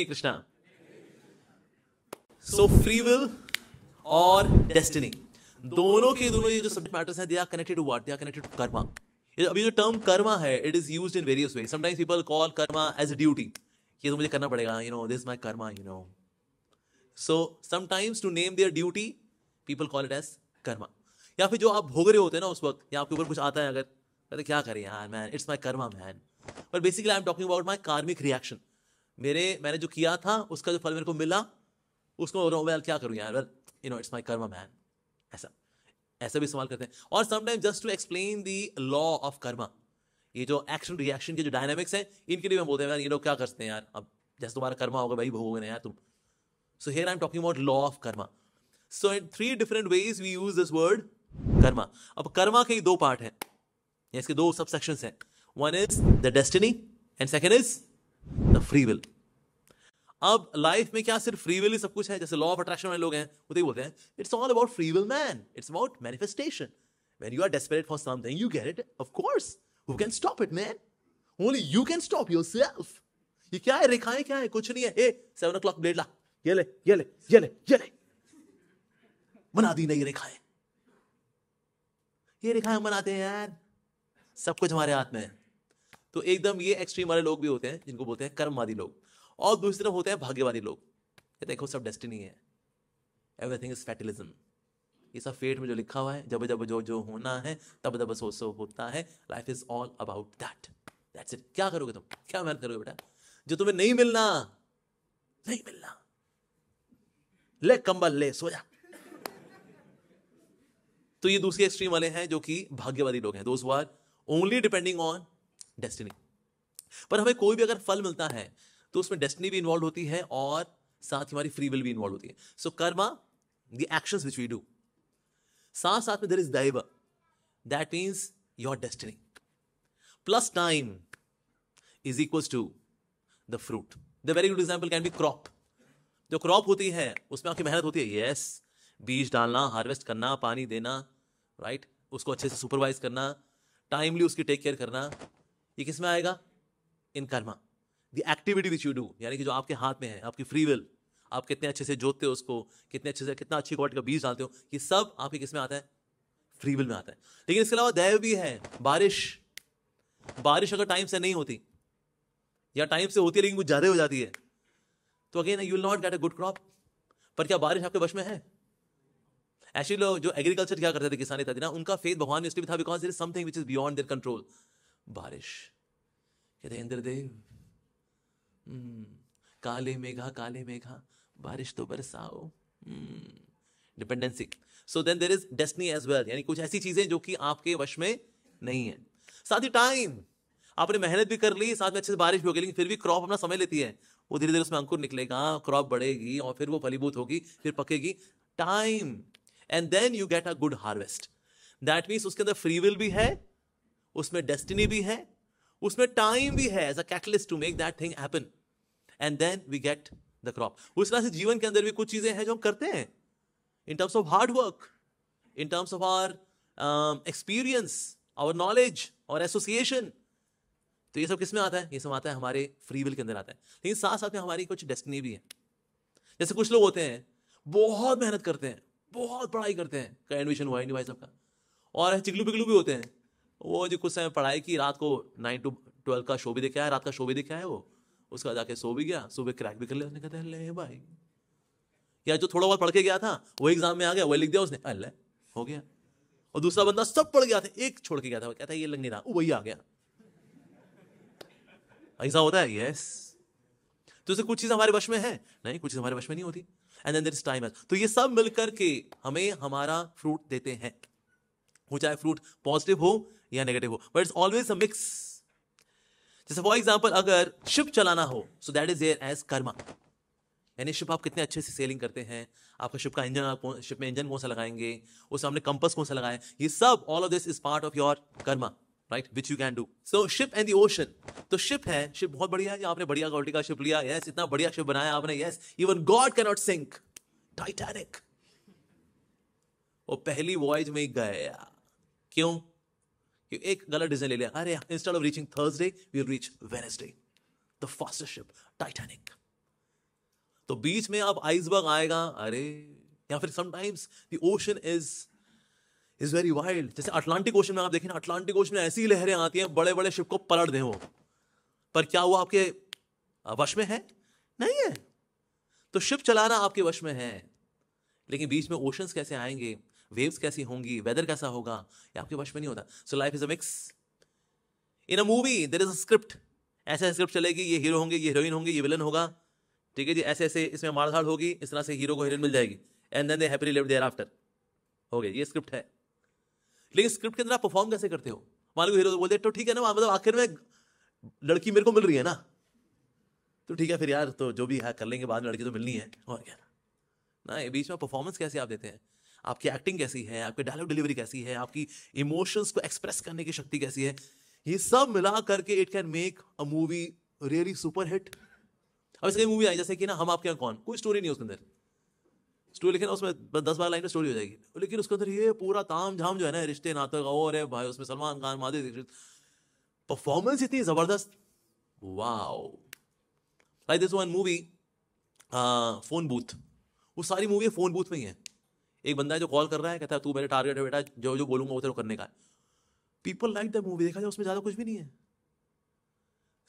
Hare Krishna. So free will और destiny, दोनों के दोनों ये जो सब्जेक्ट मैटर्स हैं, they are connected to what? They are connected to karma. अभी जो टर्म कर्मा है, it is used in various way. Sometimes people call karma as a duty, ये तो मुझे करना पड़ेगा, this is my karma, so sometimes to name their duty people call it as karma. या फिर जो आप भोग रहे होते हैं ना उस वक्त, या आपके ऊपर कुछ आता है, अगर कहते क्या करें यार man, it's my karma man, but basically I am talking about my कार्मिक रिएक्शन। मैंने जो किया था उसका जो फल मेरे को मिला, उसको बोल रहा हूँ वेल क्या करूँ यार, well it's my karma man. ऐसा भी इस्तेमाल करते हैं। और sometime just to explain the law of karma, ये जो एक्शन रिएक्शन के जो डायनामिक्स हैं, इनके लिए हम बोलते हैं यार ये लोग क्या करते हैं यार, अब जैसे तुम्हारा कर्मा होगा भाई भोगोगे ना यार तुम। So here I am talking about law of karma. So in 3 different ways we use this word karma. अब कर्मा के 2 पार्ट हैं, इसके 2 सब सेक्शंस हैं। One is the destiny and second is the free will. अब लाइफ में क्या सिर्फ फ्री विल ही सब कुछ है? जैसे लॉ ऑफ अट्रैक्शन वाले लोग हैं, वो तो बोलते हैं it's all about free will man, it's about manifestation. When you are desperate for something you get it, of course. Who can stop it man? Only you can stop yourself. ये क्या है? रेखाएं क्या है? कुछ नहीं है। 7 o'clock ब्लेड ला, ये ले ये ले ये ले ये ले, बना दी नई रेखाएं। ये रेखाएं हम बनाते हैं यार, सब कुछ हमारे हाथ में है। तो एकदम ये एक्सट्रीम वाले लोग भी होते हैं जिनको बोलते हैं कर्मवादी लोग, और दूसरी तरफ होते हैं भाग्यवादी लोग। ये देखो सब डेस्टिनी है, एवरीथिंग इज फैटलिज्म, ये सब फेट में जो लिखा हुआ है, जब जब जो जो होना है तब तब सो होता है। Life is all about that, that's it. क्या करोगे तुम? क्या मेहनत करोगे बेटा? जो तुम्हें नहीं मिलना, नहीं मिलना, ले कंबल ले सो जा। तो ये दूसरे एक्सट्रीम वाले हैं जो कि भाग्यवादी लोग हैं, those who are only depending on destiny. पर हमें कोई भी अगर फल मिलता है तो उसमें डेस्टिनी भी इन्वॉल्व होती है और साथ ही हमारी फ्री विल भी इन्वॉल्व होती है। So karma, the actions which we do, साथ साथ में there is daiva, that means your destiny, plus time is equals to the fruit. The very good example can be crop. जो क्रॉप होती है उसमें आपकी मेहनत होती है, यस, बीज डालना, हार्वेस्ट करना, पानी देना, राइट, उसको अच्छे से सुपरवाइज करना, टाइमली उसकी टेक केयर करना। ये किस में आएगा? In karma. The activity which you do, यानी कि जो आपके हाथ में है, आपकी फ्री विल, आप कितने अच्छे से जोतते हो उसको, कितने अच्छे से, कितना अच्छी क्वालिटी का बीज डालते हो, ये सब आपके किस में आता है? फ्री विल में आता है। लेकिन इसके अलावा दैव भी है। बारिश अगर टाइम से नहीं होती, या टाइम से होती है लेकिन कुछ ज्यादा हो जाती है, तो again you will not gate a good crop. पर क्या बारिश आपके वश में है? एक्चुअली लोग जो एग्रीकल्चर क्या करते थे, किसान था ना, उनका फेथ भगवान में इसलिए था because there is something which is beyond their control. बारिश कहते इंद्रदेव, काले मेघा बारिश तो बरसाओ, dependency. So then there is destiny as well, यानी कुछ ऐसी चीजें जो कि आपके वश में नहीं है। साथ ही टाइम, आपने मेहनत भी कर ली, साथ में अच्छे से बारिश भी हो गई, लेकिन फिर भी क्रॉप अपना समय लेती है। वो धीरे धीरे उसमें अंकुर निकलेगा, क्रॉप बढ़ेगी और फिर वो फलीभूत होगी, फिर पकेगी। Time, and then you get a good harvest. That means उसके अंदर फ्री विल भी है, उसमें डेस्टिनी भी है, उसमें टाइम भी है as a catalyst to make that thing happen, and then we get the crop. उस तरह से जीवन के अंदर भी कुछ चीजें हैं जो हम करते हैं in terms of hard work, in terms of our experience, our knowledge और एसोसिएशन। तो ये सब किस में आता है? ये सब आता है हमारे फ्री विल के अंदर आता है। लेकिन साथ साथ में हमारी कुछ डेस्टिनी भी है। जैसे कुछ लोग होते हैं बहुत मेहनत करते हैं, बहुत पढ़ाई करते हैं, कहीं एडमिशन हुआ ही नहीं भाई सबका, और चिकलू पिकलू भी होते हैं, वो जो कुछ समय पढ़ाई की, रात को 9 to 12 का शो भी देखा है, रात का शो भी देखा है, वो उसके बाद जाके सो भी गया, सुबह क्रैक भी कर लिया, उसने कहता है ले भाई। या जो थोड़ा बहुत पढ़ के गया था वो एग्जाम में आ गया, वही लिख दिया उसने, अल्लाह हो गया। और दूसरा बंदा सब पढ़ गया था, एक छोड़ के गया था, वो कहता है ये लग नहीं रहा, वही आ गया। ऐसा होता है, यस। तो इससे कुछ चीज हमारे वश में है, नहीं कुछ चीज हमारे वश में नहीं होती। And then there is time. तो ये सब मिलकर के हमें हमारा फ्रूट देते हैं, वो चाहे फ्रूट पॉजिटिव हो या नेगेटिव हो, but it's always a mix. जैसे फॉर एग्जांपल अगर शिप चलाना हो, so that is there as karma, यानी शिप आप कितने अच्छे से सेलिंग करते हैं, आपका शिप का इंजन, आप शिप में इंजन कौन सा लगाएंगे, उसमें आपने कंपास कौन सा लगाया, ये सब all of this is part of your Karma, right, which you can do. So ship and the ocean, तो शिप है, शिप बहुत बढ़िया है, आपने बढ़िया क्वालिटी का शिप लिया, यस, इतना बढ़िया शिप बनाया आपने, yes, even God can not sink Titanic, वो पहली वॉयज में ही गया। क्यों? एक गलत डिसीजन ले लिया, अरे instead of reaching Thursday we will reach Wednesday, the fastest ship Titanic. तो बीच में अब आइसबर्ग आएगा, अरे, या फिर sometimes the ocean is very wild. जैसे अटलांटिक ओशन में आप देखें ना, अटलांटिक ओशन में ऐसी लहरें आती हैं, बड़े बड़े शिप को पलट दें वो. पर क्या वो आपके वश में है? नहीं है. तो शिप चलाना आपके वश में है, लेकिन बीच में ओशंस कैसे आएंगे, वेव्स कैसी होंगी, वेदर कैसा होगा, ये आपके वश में नहीं होता. So life is a mix. In a movie there is a script. ऐसे स्क्रिप्ट चलेगी, ये हीरो होंगे, ये हीरोइन होंगी, ये विलन होगा, ठीक है जी, ऐसे ऐसे इसमें मारधाड़ होगी, इस तरह से हीरो को हीरोइन मिल जाएगी, and then they happily live there after. हो गया, ये स्क्रिप्ट है. लेकिन स्क्रिप्ट के अंदर आप परफॉर्म कैसे करते हो? मान लो हीरो तो बोलते तो ठीक है ना, मतलब आखिर में लड़की मेरे को मिल रही है ना, तो ठीक है फिर यार, तो जो भी है कर लेंगे, बाद में लड़की तो मिलनी है, और क्या ना. ये बीच में परफॉर्मेंस कैसे आप देते हैं, आपकी एक्टिंग कैसी है, आपकी डायलॉग डिलीवरी कैसी है, आपकी इमोशंस को एक्सप्रेस करने की शक्ति कैसी है, ये सब मिला करके it can make a movie really super hit. अब इसकी मूवी आई जैसे कि ना हम आपके यहाँ कौन, कोई स्टोरी नहीं है उसके अंदर, स्टोरी लिखे ना उसमें 10-12 लाइन में स्टोरी हो जाएगी, लेकिन उसके अंदर ये पूरा ताम झाम जो है ना, रिश्ते नाते का और है भाई, उसमें सलमान खान, माधुरी दीक्षित, परफॉर्मेंस इतनी जबरदस्त, wow. Like this one movie phone booth, वो सारी मूवी फोन बूथ में ही है. एक बंदा है जो कॉल कर रहा है, कहता है तू मेरे टारगेट है बेटा, जो जो बोलूंगा वो तेरे को करने का है. पीपल लाइक द मूवी, देखा जाए उसमें ज्यादा कुछ भी नहीं है.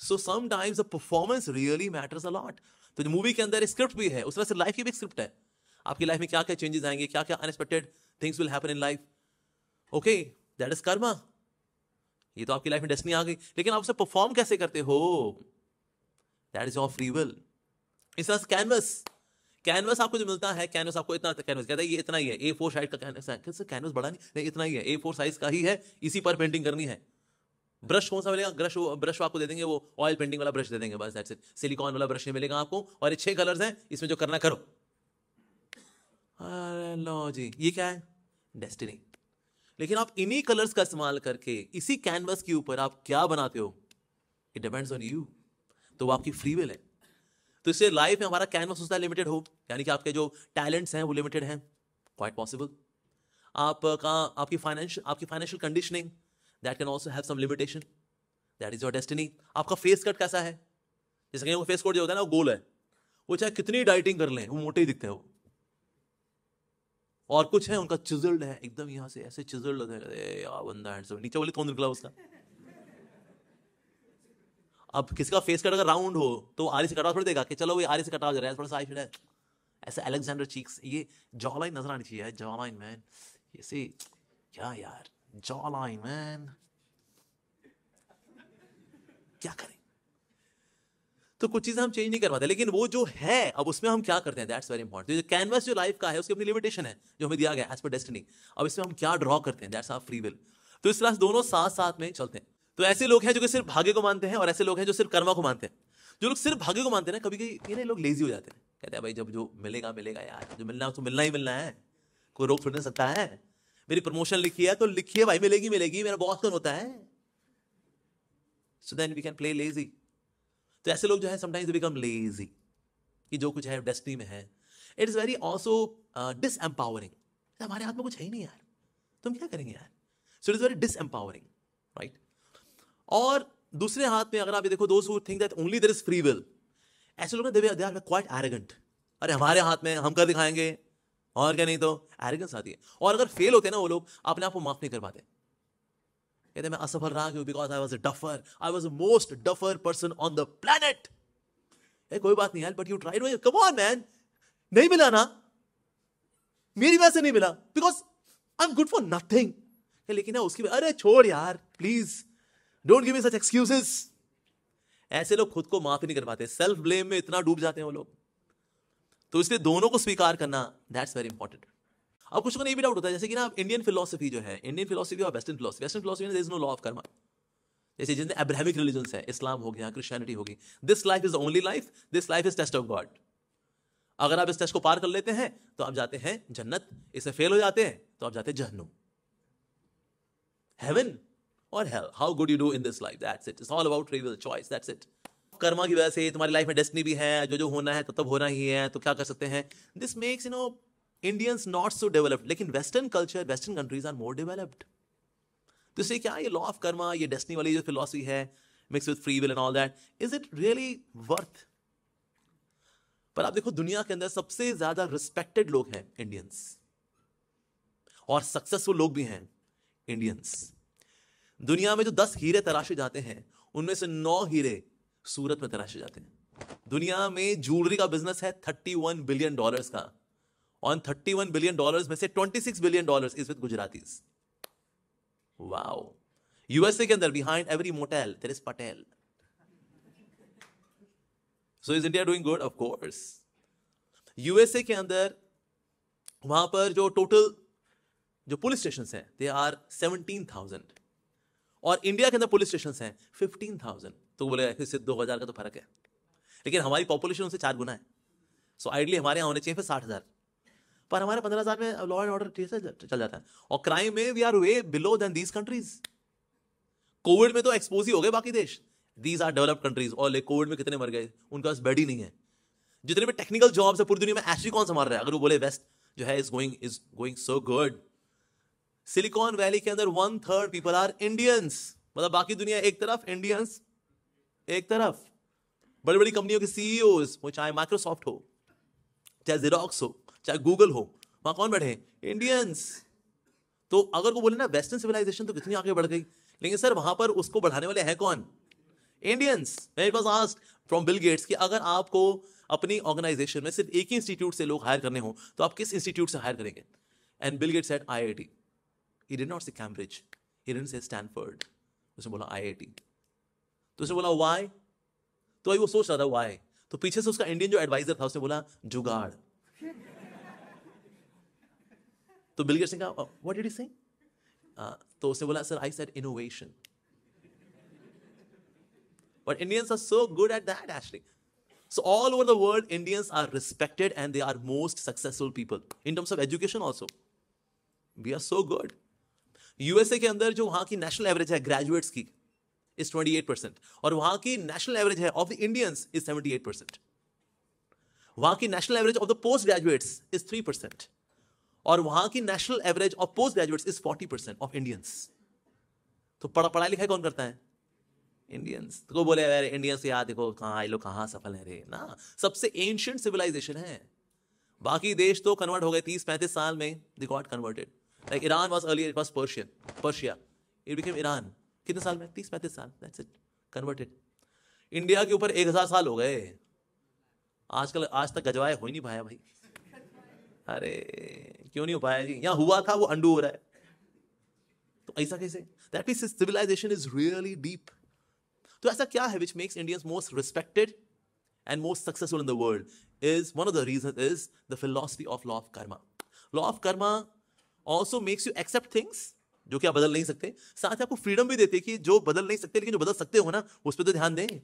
So sometimes the performance really matters a lot. तो जो मूवी के अंदर स्क्रिप्ट भी है, उस तरह से लाइफ की भी स्क्रिप्ट है. आपकी लाइफ में क्या क्या चेंजेस आएंगे, क्या क्या unexpected things will happen in life. Okay, that is Karma. ये तो आपकी लाइफ में डेस्टिनी आ गई, लेकिन आप उसे परफॉर्म कैसे करते हो, that is your free will. इस तरह से कैनवस आपको जो मिलता है, कैनवस आपको इतना कैनवस कहता है, ये इतना ही है, A4 साइज का कैनवस है. कैनवस बड़ा नहीं, इतना ही है, A4 साइज का ही है, इसी पर पेंटिंग करनी है. ब्रश कौन सा मिलेगा, ब्रश आपको दे देंगे, वो ऑयल पेंटिंग वाला ब्रश दे देंगे, बस दैट्स इट. सिलिकॉन वाला ब्रश नहीं मिलेगा आपको, और ये 6 कलर्स हैं, इसमें जो करना करो. अरे लो जी, ये क्या है, डेस्टिनी. लेकिन आप इन्हीं कलर्स का इस्तेमाल करके इसी कैनवस के ऊपर आप क्या बनाते हो, इट डिपेंड्स ऑन यू. तो वो आपकी फ्री विल है. तो इससे लाइफ में हमारा कैनवस होता है लिमिटेड हो, यानी कि आपके जो टैलेंट्स हैं वो लिमिटेड हैं, क्वाइट पॉसिबल. आपकी financial conditioning, that can also have some limitation, that is your destiny. आपका फेस कट कैसा है, जैसे कि वो फेस कट जो होता है ना, वो गोल है, वो चाहे कितनी डाइटिंग कर लें वो मोटे ही दिखते हैं वो. और कुछ है उनका चिजल्ड है एकदम, यहां से ऐसे चिजल्ड होते हैं, यार बंदा हैंडसम, नीचे वाले कौन निकला उसका. अब किसी का फेस कट अगर राउंड हो तो आरी से कटा थोड़ी देगा कि चलो ये आरी से कटा जा रहा है, थोड़ा सा आई शेड है, ऐसे अलेक्जेंडर चीक्स, ये जॉ लाइन नजर आनी चाहिए, जॉ लाइन मैन, ये सी क्या यार, जॉ लाइन मैन, क्या करें. तो कुछ चीजें हम चेंज नहीं कर पाते, लेकिन वो जो है अब उसमें हम क्या करते हैं, दैट्स वेरी इंपॉर्टेंट. जो कैनवस जो लाइफ का है उसकी अपनी लिमिटेशन है जो हमें दिया गया एज पर डेस्टिनी. अब इसमें हम क्या ड्रॉ करते हैं, दैट्स आवर फ्री विल. तो इस तरह से दोनों साथ साथ में चलते हैं. तो ऐसे लोग हैं जो कि सिर्फ भाग्य को मानते हैं, और ऐसे लोग हैं जो सिर्फ कर्मा को मानते हैं. जो लोग सिर्फ भाग्य को मानते हैं ना, कभी कभी ये लोग लेजी हो जाते हैं, कहते हैं भाई जब जो मिलेगा मिलेगा यार, जो मिलना है उसको मिलना ही मिलना है, कोई रोक थोड़ी नहीं सकता है. मेरी प्रमोशन लिखी है तो लिखिए भाई, मिलेगी मिलेगी, मेरा बॉस कौन होता है. So then we can play lazy. तो ऐसे लोग जो है समटाइम्स दे बिकम लेजी, कि जो कुछ है डेस्टिनी में है. It is very also disempowering. हमारे हाथ में कुछ है ही नहीं यार, तुम क्या करेंगे यार. So it is very disempowering, right. और दूसरे हाथ में अगर आप ये देखो, those who think that only there is free will, ऐसे लोग दे आर क्वाइट एरोगेंट. अरे हमारे हाथ में, हम कर दिखाएंगे, और क्या, नहीं तो एरोगेंस आती है. और अगर फेल होते हैं ना वो लोग, अपने आप को माफ नहीं कर पाते, कहते मैं असफल रहा क्यों, because I was a duffer, I was the most duffer person on the planet. कोई बात नहीं यार, but you tried, come on man. नहीं मिला ना, मेरी वजह से नहीं मिला, because I am good for nothing. लेकिन उसकी, अरे छोड़ यार please, don't give me such excuses. ऐसे लोग खुद को माफ ही नहीं कर पाते, सेल्फ ब्लेम में इतना डूब जाते हैं वो लोग. तो इसलिए दोनों को स्वीकार करना, दैट्स वेरी इंपॉर्टेंट. अब कुछ को नहीं भी डाउट होता है, जैसे कि ना इंडियन फिलोसफी जो है, इंडियन फिलोसफी और वेस्टर्न फिलोसफी में there is no law of karma. जैसे जितने अब्राहमिक रिलीजन्स है, इस्लाम हो गया, क्रिश्चियनिटी होगी, this life is the only life, this life is test of God. अगर आप इस टेस्ट को पार कर लेते हैं तो आप जाते हैं जन्नत, इससे फेल हो जाते हैं तो आप जाते हैं जहन्नुम, हेवन और hello. How good you do in this life, that's it. It's all about free will choice, that's it. Karma की वजह से तुम्हारी लाइफ में डेस्टिनी भी है, जो जो होना है तो तब होना ही है, तो क्या कर सकते हैं. This makes Indians not so developed, लेकिन western culture, western countries are more developed. तो इससे क्या, ये लॉ ऑफ कर्मा, ये डेस्टिनी वाली जो फिलॉसफी है, mix with free will and all that, is it really worth पर आप देखो दुनिया के अंदर सबसे ज्यादा रिस्पेक्टेड लोग हैं इंडियंस, और सक्सेसफुल लोग भी हैं इंडियंस। दुनिया में जो 10 हीरे तराशे जाते हैं उनमें से 9 हीरे सूरत में तराशे जाते हैं। दुनिया में ज्वेलरी का बिजनेस है $31 बिलियन का। ऑन $31 बिलियन में से $26 billion is with Gujaratis. Wow. USA के अंदर behind every motel there is Patel. So is India doing good? Of course. USA के अंदर वहां पर जो टोटल जो पुलिस स्टेशन हैं दे आर 17,000, और इंडिया के अंदर पुलिस स्टेशन हैं 15,000। तो बोले इससे 2,000 का तो फर्क है, लेकिन हमारी पॉपुलेशन उनसे 4 गुना है। सो आइडली हमारे यहाँ होने चाहिए फिर 60,000, पर हमारे 15,000 में लॉ एंड ऑर्डर चल जाता है। और क्राइम में we are way below than these countries. Covid में तो एक्सपोज ही हो गए बाकी देश। दीज आर डेवलप्ड कंट्रीज, और कोविड में कितने मर गए, उनका पास बेड ही नहीं है। जितने भी टेक्निकल जॉब्स है पूरी दुनिया में एक्चुअली कौन संभाल रहा है? अगर वो बोले वेस्ट जो है is going so good. Silicon valley के अंदर 1/3 पीपल आर इंडियंस। मतलब बाकी दुनिया एक तरफ, इंडियंस एक तरफ। बड़ी बड़ी कंपनियों के सीईओज, वो चाहे माइक्रोसॉफ्ट हो, चाहे जेरोक्स हो, चाहे गूगल हो, वहां कौन बैठे? इंडियंस। तो अगर वो बोले ना वेस्टर्न सिविलाइजेशन तो कितनी आगे बढ़ गई, लेकिन सर वहां पर उसको बढ़ाने वाले हैं कौन? Indians. It was asked from Bill Gates कि अगर आपको अपनी ऑर्गेनाइजेशन में सिर्फ एक ही इंस्टीट्यूट से लोग हायर करने हो तो आप किस इंस्टीट्यूट से हायर करेंगे? And Bill Gates said IIT। He did not say Cambridge. He didn't say Stanford. उसने बोला IIT। तो उसने बोला why? तो भाई वो सोच रहा था why। तो पीछे से उसका इंडियन जो एडवाइजर था उसने बोला जुगाड़। तो बिल गेट्स ने कहा what did he say? तो उसने बोला sir I said innovation. But Indians are so good at that actually. So all over the world Indians are respected and they are most successful people in terms of education also. We are so good. USA के अंदर जो वहां की national average है graduates की is 28%, और वहां की नेशनल एवरेज है ऑफ द इंडियंस इज 78%। वहां की national average of the post graduates is 3%, और वहां की national average of post graduates is 40% of Indians. तो पढ़ाई लिखाई कौन करता है? इंडियंस। तो को बोले यार इंडियंस यार देखो कहाँ ये लोग कहाँ सफल है रे ना। सबसे एंशिएंट सिविलाइजेशन है। बाकी देश तो कन्वर्ट हो गए 30-35 साल में, they got converted. Like Iran was earlier, it was Persia. It became Iran. कितने साल में? 30-35 साल. That's it. Converted. इंडिया के ऊपर 1,000 साल हो गए। आज तक गजवाए हो ही नहीं पाया भाई। अरे क्यों नहीं हो पाया जी? यहाँ हुआ था वो अंडू हो रहा है। तो ऐसा कैसे? That means civilization is really deep. तो ऐसा क्या है which makes Indians most respected and most successful in the world? Is one of the reasons is the philosophy of law of karma. Law of karma also makes you accept things जो कि आप बदल नहीं सकते, साथ ही आपको freedom भी देते कि जो बदल नहीं सकते लेकिन जो बदल सकते हो ना उस पर तो ध्यान दें।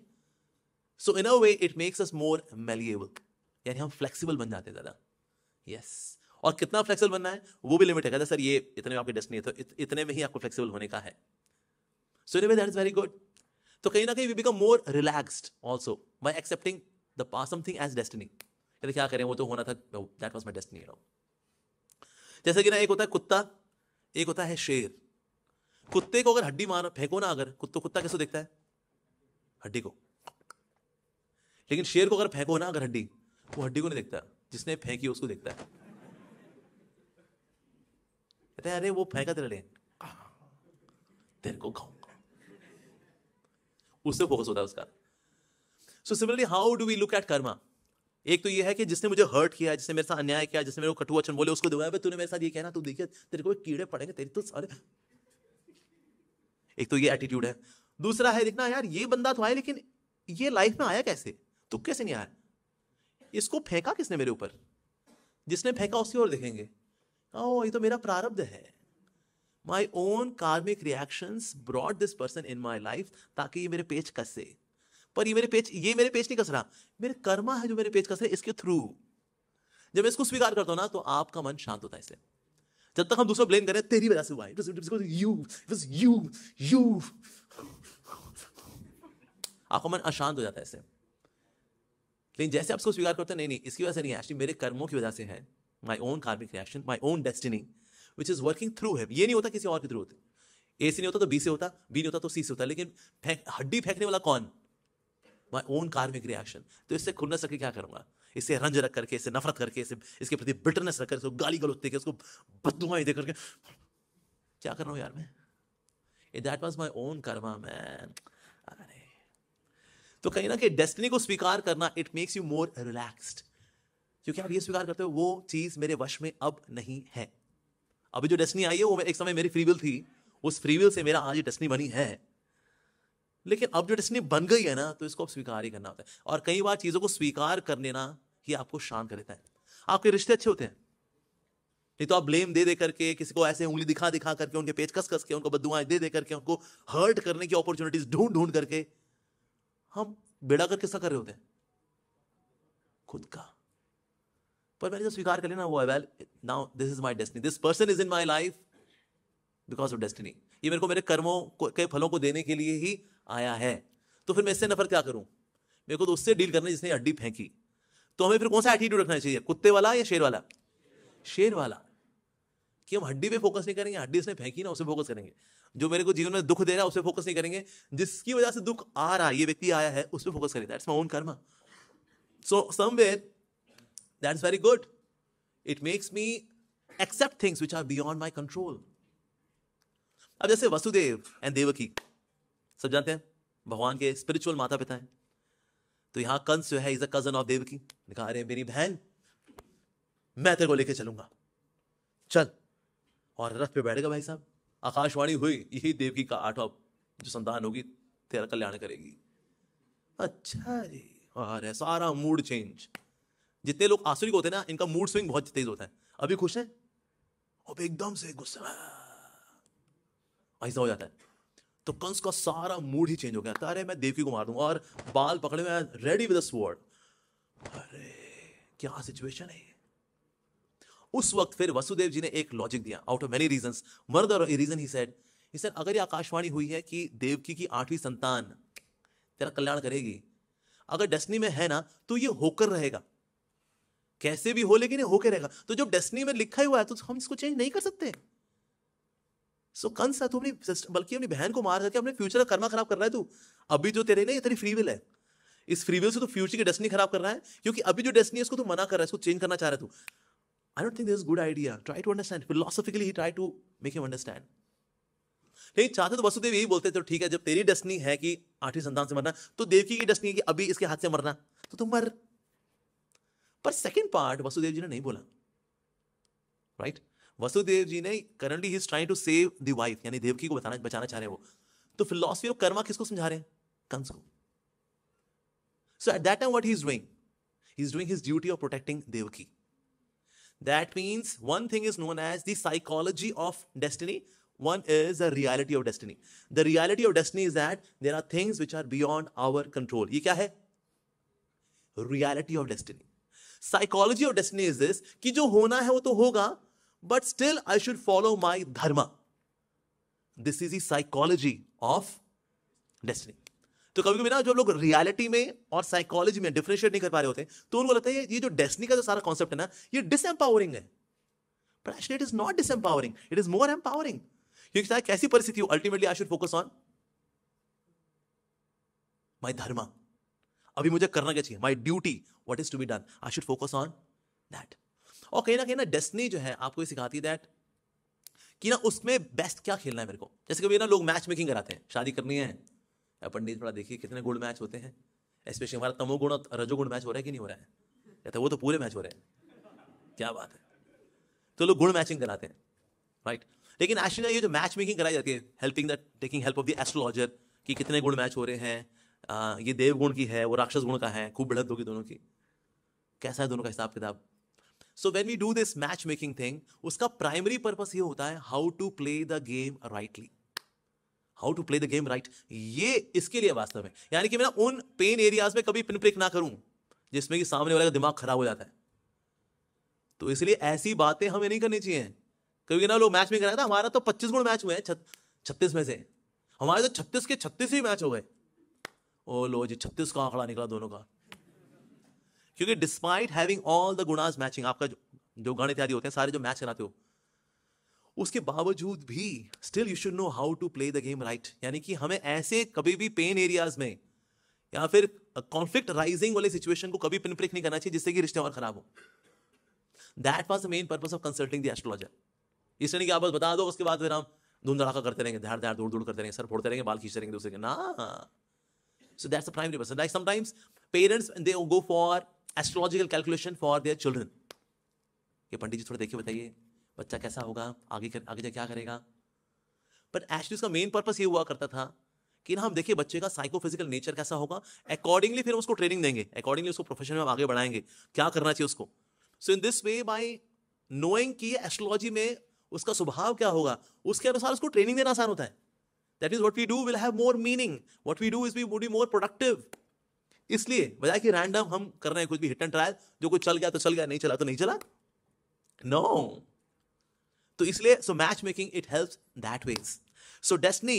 So in a way it makes us more malleable, यानी हम फ्लेक्सिबल बन जाते हैं ज्यादा। यस। और कितना फ्लेक्सिबल बनना है वो भी लिमिट है। कहता सर ये इतने में आपकी डेस्टिनी है, तो इतने में ही आपको फ्लेक्सिबल होने का है। So in a way that is very good. तो कहीं ना कहीं we become more relaxed also by accepting the past something as destiny. क्या करें, वो तो होना था, दैट वाज माय डेस्टिनी। जैसे कि ना एक होता है कुत्ता, एक होता है शेर। कुत्ते को अगर हड्डी मार फेंको ना, अगर कुत्ता कैसे देखता है? हड्डी को। लेकिन शेर को अगर फेंको ना अगर हड्डी, वो हड्डी को नहीं देखता, जिसने फेंकी उसको देखता है। कहते हैं अरे वो फेंका तेरे लिए, तेरे को खाऊंगा, उससे फोकस होता है उसका। So similarly how do we look at karma? एक तो ये है कि जिसने मुझे हर्ट किया, जिसने मेरे साथ अन्याय किया, जिसने मेरे को कटु वचन बोले, उसको दुआ तूने मेरे साथ ये कहना, तू देखिए तेरे को कीड़े पड़ेंगे तेरे तो सारे। एक तो ये एटीट्यूड है। दूसरा है देखना यार ये बंदा तो आया लेकिन ये लाइफ में आया कैसे, तू कैसे नहीं आया, इसको फेंका किसने मेरे ऊपर? जिसने फेंका उसकी ओर देखेंगे, ओह ये तो मेरा प्रारब्ध है। माई ओन कार्मिक reactions brought this person in my life, ताकि ये मेरे पेच कसे। पर ये मेरे पेच नहीं कस रहा, मेरे कर्मा है जो मेरे पेच कस रहे, इसके थ्रू। जब मैं इसको स्वीकार करता हूं ना तो आपका मन शांत होता है इससे। जब तक हम दूसरा ब्लेम करें तेरी वजह से हुआ है, यू आपका मन अशांत हो जाता है इससे। लेकिन जैसे आप इसको स्वीकार करते हैं नहीं इसकी वजह से नहीं है, एक्चुअली मेरे कर्मों की वजह से है। माई ओन कार्मिक reaction, my own destiny which is working through him. ये नहीं होता किसी और के थ्रू होते। ए से नहीं होता तो बी से होता, बी नहीं होता तो सी से होता, लेकिन हड्डी फेंकने वाला कौन? माई ओन कार्मिक रिएक्शन। तो इससे खुल ना सके क्या करूंगा? इससे रंज रख करके, इससे नफरत करके, इसके प्रति बिटरनेस रख कर, इसको गाली गलौज देकर, इसको बददुआएं दे करके क्या कर रहा हूं यार मैं? That was my own Karma man. अरे तो कहीं ना कहीं डेस्टिनी को स्वीकार करना, it makes you more relaxed, क्योंकि आप ये स्वीकार करते हो वो चीज मेरे वश में अब नहीं है। अभी जो डेस्टिनी आई है वो एक समय मेरी फ्री विल थी, उस फ्री विल से मेरा आज ये डेस्टिनी बनी है, लेकिन अब जो डेस्टिनी बन गई है ना, तो इसको अब स्वीकार ही करना होता है। और कई बार चीजों को स्वीकार करने ना ही आपको शांत कर देता है। आपके रिश्ते अच्छे होते हैं, नहीं तो आप ब्लेम दे दे करके, किसी को ऐसे उंगली दिखा दिखा करके, उनके पेच कस कस के, उनको बद्दुआएं दे दे करके, उनको हर्ट करने की अपॉर्चुनिटीज ढूंढ ढूंढ करके हम बेड़ा कर किसका कर रहे होते हैं? खुद का। पर मैंने जो स्वीकार कर लिया ना, वो well now this is my destiny, this person is in my life because of destiny. ये मेरे को मेरे कर्मों के फलों को देने के लिए ही आया है। तो फिर मैं इससे नफरत क्या करूं? मेरे को तो उससे डील करना है जिसने हड्डी फेंकी। तो हमें फिर कौन सा एटीट्यूड रखना चाहिए, कुत्ते वाला या शेर वाला? शेर वाला, कि हम हड्डी पे फोकस नहीं करेंगे, हड्डी उसने फेंकी ना, उसे फोकस करेंगे। जो मेरे को जीवन में दुख दे रहा है उसे फोकस नहीं करेंगे, जिसकी वजह से दुख आ रहा है, ये व्यक्ति आया है, उस पर फोकस करेंगे। That's my own karma. So somewhere that's very good, it makes me accept things which are beyond my control. अब जैसे वसुदेव एंड देवकी, सब जानते हैं भगवान के स्पिरिचुअल माता पिता हैं। तो यहां कंस जो है is a cousin of Devaki. कहा अरे मेरी बहन, मैं तेरे को लेके चलूंगा, चल। और रथ पे बैठेगा भाई साहब, आकाशवाणी हुई, यही देवकी का 8वां जो संतान होगी तेरा कल्याण करेगी। अच्छा जी, और सारा मूड चेंज। जितने लोग आसुरिक होते हैं ना, इनका मूड स्विंग बहुत तेज होता है। अभी खुश है, अब एकदम से गुस्सा, ऐसा हो जाता है। तो कंस का सारा मूड ही चेंज हो गया। अरे मैं देवकी को मार दूंगा, और बाल पकड़े में रेडी विद अ स्वॉर्ड। अरे क्या सिचुएशन है ये। उस वक्त फिर वसुदेव जी ने एक लॉजिक दिया, out of many reasons. One of the reason he said, अगर ये आकाशवाणी हुई है कि देवकी की 8वीं संतान तेरा कल्याण करेगी, अगर डेस्टिनी में है ना, तो ये होकर रहेगा, कैसे भी हो, लेकिन ये होकर रहेगा। तो जो डेस्टिनी में लिखा हुआ है तो हम इसको चेंज नहीं कर सकते। सो कंस, तू अपनी बल्कि अपनी बहन को मार करके अपने फ्यूचर का कर्मा खराब कर रहा है तू। अभी जो तेरे ना, ये तेरी फ्री विल है, इस फ्री विल से तू फ्यूचर की डेस्टिनी खराब कर रहा है, क्योंकि अभी जो डेस्टिनी है इसको तू मना कर रहा है, इसको चेंज करना चाह रहा है तू। I don't think this is a good idea. Try to understand. Philosophically, he tried to make him understand. लेकिन चाहते तो वसुदेव यही बोलते, तो ठीक है, जब तेरी डेस्टिनी है कि 8वीं संतान से मरना, तो देवकी की डेस्टिनी है कि अभी इसके हाथ से मरना, तो तुम मर। पर सेकंड पार्ट वसुदेव जी ने नहीं बोला, राइट? वसुदेव जी ने currently he is trying to save the wife, यानी देवकी को बचाना चाह रहे हैं वो। तो फिलॉसफी ऑफ कर्मा किसको समझा रहे हैं? कंस को। So at that time what he is doing his duty of protecting Devaki. That means one thing is known as the psychology of destiny. One is the reality of destiny. The reality of destiny is that there are things which are beyond our control. ये क्या है? Reality of destiny. Psychology of destiny is this, कि जो होना है वो तो होगा, but still I should follow my dharma. This is the psychology of destiny. तो कभी कभी ना जो लोग रियलिटी में और साइकोलॉजी में डिफरेंशिएट नहीं कर पा रहे होते, तो उनको लगता है ये जो डेस्टिनी का जो सारा कॉन्सेप्ट है ना, ये डिसएम्पावरिंग है। But actually it is not disempowering, it is more empowering. क्योंकि चाहे कैसी परिस्थिति हो, ultimately I should focus on my dharma. अभी मुझे करना क्या चाहिए, my duty, what is to be done, I should focus on that. और कहीं ना डेस्टिनी जो है आपको ये सिखाती है दैट कि ना उसमें बेस्ट क्या खेलना है मेरे को। जैसे कभी ना लोग मैच मेकिंग कराते हैं, शादी करनी है, पंडित थोड़ा देखिए कितने गुण मैच होते हैं, स्पेशली हमारा तमोगुण और रजोगुण मैच हो रहा है कि नहीं हो रहा है? कहते हैं वो तो पूरे मैच हो रहे हैं, क्या बात है। तो लोग गुण मैचिंग कराते हैं, राइट? लेकिन एक्चुअली ये जो मैच मेकिंग कराई जाती है, taking help of the astrologer, कि कितने गुण मैच हो रहे हैं, ये देव गुण की है, वो राक्षस गुण का है, खूब बढ़त होगी दोनों की, कैसा है दोनों का हिसाब किताब। So when we do this match making thing, उसका प्राइमरी पर्पस ये होता है how to play the game rightly, how to play the game right. ये इसके लिए वास्तव में, यानी कि मैं ना उन पेन एरियाज में कभी पिन प्रिक ना करूं जिसमें कि सामने वाले का दिमाग खराब हो जाता है। तो इसलिए ऐसी बातें हमें नहीं करनी चाहिए। कभी ना लोग मैच में कराया था, हमारा तो 25 गुण मैच हुए हैं 36 में से, हमारे तो 36 के 36 ही मैच हो गए। ओ लो जी, 36 का आंकड़ा निकला दोनों का। क्योंकि despite having all the gunas matching, आपका जो गण इत्यादि होते हैं सारे जो मैच कराते हो, उसके बावजूद भी still you should know how to play the game right. यानी कि हमें ऐसे कभी भी पेन एरियाज में या फिर कॉन्फ्लिक्ट राइजिंग वाले सिचुएशन को कभी पिन प्रिक नहीं करना चाहिए जिससे कि रिश्ते और खराब हो. That was the main purpose of consulting the astrologer. इसलिए नहीं कि आप बस बता दो उसके बाद फिर हम धूम धड़ाका करते रहेंगे, धाड़ धाड़ दूर दूर करते रहेंगे, सर फोड़ते रहेंगे, बाल खींचते रहेंगे दूसरे के ना. So that's the primary person. Like sometimes parents they go for astrological calculation for their children. ये पंडित जी थोड़ा देखिए बताइए बच्चा कैसा होगा, आगे आगे क्या करेगा. पर एक्चुअली उसका मेन पर्पस ये हुआ करता था कि ना हम देखिए बच्चे का साइकोफिजिकल नेचर कैसा होगा, अकॉर्डिंगली फिर उसको ट्रेनिंग देंगे, अकॉर्डिंगली उसको प्रोफेशन में आगे बढ़ाएंगे, क्या करना चाहिए उसको. So in this way by knowing कि एस्ट्रोलॉजी में उसका स्वभाव क्या होगा, उसके अनुसार उसको ट्रेनिंग देना आसान होता है. That is what we do will have more meaning. What we do is we would be more productive. इसलिए बजाय कि रैंडम हम कर रहे हैं कुछ भी हिट एंड ट्रायल, जो कुछ चल गया तो चल गया, नहीं चला तो नहीं चला. नो. तो इसलिए so match making it helps that ways. So destiny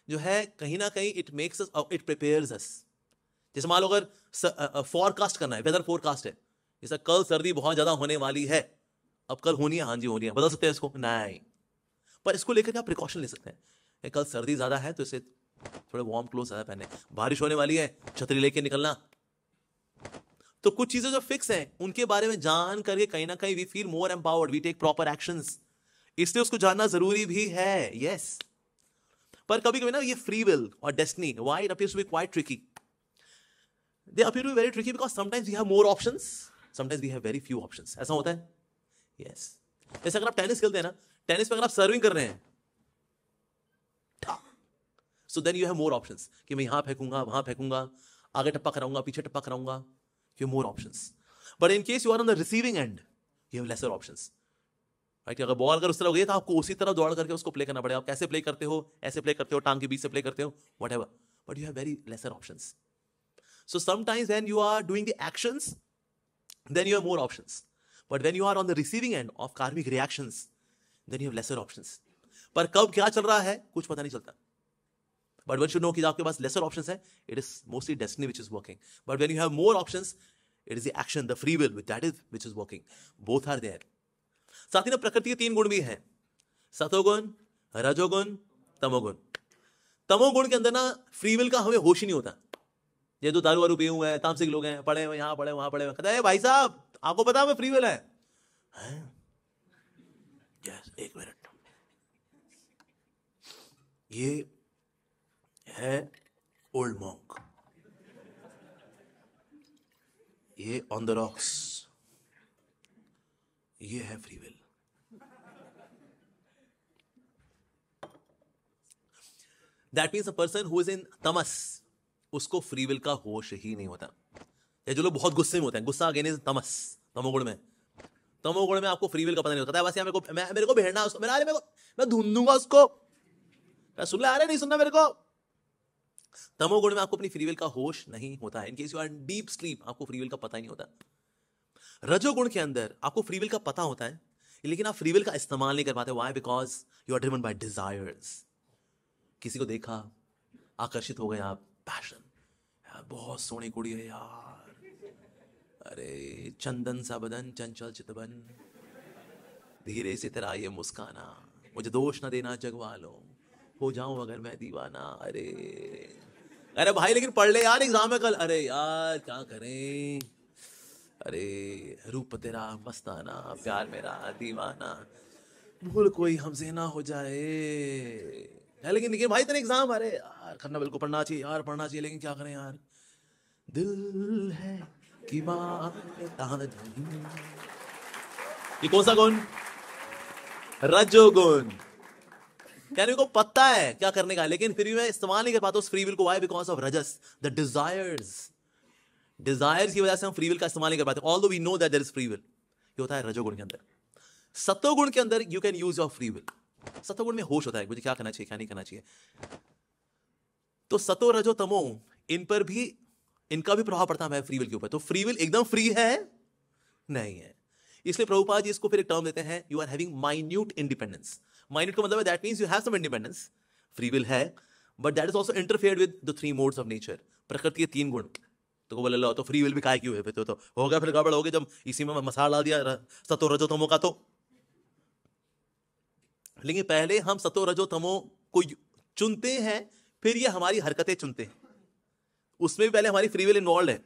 जो है कहीं ना कहीं it makes us, it prepares us. जैसे मान लो अगर फोरकास्ट करना है, वेदर फोरकास्ट है, जैसे कल सर्दी बहुत ज्यादा होने वाली है, अब कल होनी है, हाँ जी होनी है, बदल सकते हैं इसको नहीं, पर इसको लेकर आप प्रिकॉशन ले सकते हैं. कल सर्दी ज्यादा है तो इसे थोड़े वार्म क्लोथ ज्यादा पहने, बारिश होने वाली है छतरी लेके निकलना. तो कुछ चीजें जो फिक्स हैं उनके बारे में जान करके कहीं ना कहीं we feel more empowered, we take proper actions. इसलिए उसको जानना जरूरी भी है. यस. पर कभी कभी ना ये फ्री विल और destiny, why it appears to be quite tricky. They appear to be very tricky because sometimes we have more options, sometimes we have very few options. ऐसा होता है. यस. जैसे अगर आप टेनिस खेलते हैं ना, टेनिस में अगर आप सर्विंग कर रहे हैं, so then you have more options कि मैं यहां फेंकूंगा, वहां फेंकूंगा, आगे टप्पा कराऊंगा, पीछे टप्पा कराऊंगा. You have more options. But in case you are on the receiving end, you have lesser options. Right? अगर बॉल अगर उस तरह हो गई तो आपको उसी तरह दौड़ करके उसको प्ले करना पड़ेगा. आप कैसे प्ले करते हो, ऐसे प्ले करते हो, टांग के बीच से प्ले करते हो, whatever. But you have very lesser options. So sometimes when you are doing the actions, then you have more options. But when you are on the receiving end of karmic reactions, then you have lesser options. पर कब क्या चल रहा है कुछ पता नहीं चलता. But once you know कि आपके पास lesser options है, it is mostly destiny which is working. But when you have more options, it is the action, the free will, which is working. Both are there. साथ ही ना प्रकृति के 3 गुण भी हैं, सतोगुण, रजोगुण, तमोगुण. तमोगुण के अंदर ना फ्री विल का हमें होश ही नहीं होता. ये जो दारू वारू पिए हुए हैं, तामसिक लोग हैं, पढ़े हुए, यहाँ पढ़े वहां पढ़े हुए, कहते हैं भाई साहब आपको पता हमें फ्री विल है. यस, एक मिनट, ये है ओल्ड मॉन्क, ये ऑन द रॉक्स, ये है free will. That means a person who is in तमस, उसको फ्री विल का होश ही नहीं होता. या जो लोग बहुत गुस्से में होते हैं, गुस्सा अगेन इज तमस, तमोगुण में. तमोगुण में आपको फ्री विल का पता नहीं होता. बस यार मेरे को भेड़ना उसको, मैं ढूंढ दूंगा उसको, सुन ले, आ रहे नहीं सुनना मेरे को. तमोगुण में आपको अपनी फ्री विल का होश नहीं होता है. In case you are in deep sleep, आपको फ्री विल का पता ही नहीं होता. रजोगुण के अंदर आपको फ्री विल का पता होता है, लेकिन आप फ्री विल का इस्तेमाल नहीं कर पाते. Why? Because you are driven by desires. किसी को देखा, आकर्षित हो गए आप, पैशन, यार बहुत सोहनी कुड़ी है यार, अरे चंदन सा बदन, चंचल चितवन, धीरे से तेरा ये मुस्काना, मुझे दोष ना देना जग वालों, हो जाऊं अगर मैं दीवाना. अरे भाई लेकिन पढ़ ले यार, एग्जाम है कल. अरे यार क्या करें, अरे रूप तेरा मस्ताना, प्यार मेरा दीवाना, भूल कोई हमसे ना हो जाए. लेकिन भाई तेरे एग्जाम, अरे यार करना, बिल्कुल पढ़ना चाहिए यार, पढ़ना चाहिए, लेकिन क्या करें यार, दिल है कि ये कौन सा गुण? रजोगुण. यानी को पता है क्या करने का, लेकिन फिर भी मैं इस्तेमाल नहीं कर पाता उस फ्री विल को. Why? Because of rajas, the desires. Desires की वजह से हम फ्री विल का इस्तेमाल नहीं कर पाते, although we know that there is free will. ये होता है रजोगुण के अंदर. सतोगुण के अंदर you can use your free will. सतोगुण में होश होता है, मुझे क्या करना चाहिए, क्या नहीं करना चाहिए. तो सतो रजो तमो, इन पर भी, इनका भी प्रभाव पड़ता है फ्री विल के ऊपर. तो फ्री विल एकदम फ्री है नहीं है. इसलिए प्रभुपाद जी इसको फिर एक टर्म देते हैं, you are having minute independence. Minute का मतलब है that means you have some independence, free will है, but that is also interfered with the 3 modes of nature. प्रकृति के 3 गुण. तो बोले लो तो फ्री विल भी काय क्यों है, तो हो गया, फिर गड़बड़ हो गई जब इसी में मसाला डाल दिया सतो रजो तमो का. तो लेकिन पहले हम सतो रजो तमो को चुनते हैं, फिर ये हमारी हरकतें चुनते हैं. उसमें भी पहले हमारी फ्री विल इन्वॉल्व है.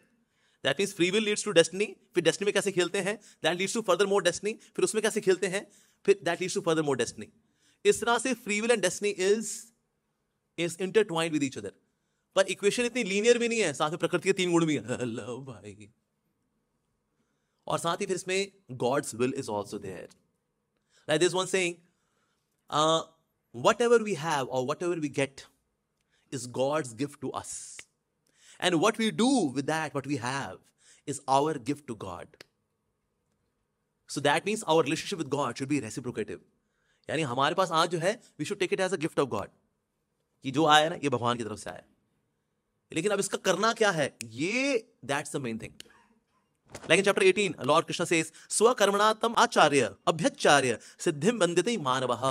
That means free will leads to destiny. फिर डेस्टिनी में कैसे खेलते हैं, that leads to further more destiny. फिर उसमें कैसे खेलते हैं, फिर that leads to further more destiny. इस तरह से free will and destiny is intertwined with each other. पर इक्वेशन इतनी लीनियर भी नहीं है, साथ में प्रकृति के 3 गुण भी है. हेलो भाई. और साथ ही फिर इसमें God's will is also there. Like this one saying, whatever we have or whatever we get is God's gift to us. And what we do with that, what we have, is our gift to God. So that means our relationship with God should be reciprocative. यानी हमारे पास आज जो है, we should take it as a gift of God. कि जो आया ना, ये भगवान की तरफ से आया. लेकिन अब इसका करना क्या है, ये that's the main thing. Like in chapter 18, Lord Krishna says, स्वकर्मणातम आचार्य अभ्यचार्य सिद्धिम बंदिते मानवः.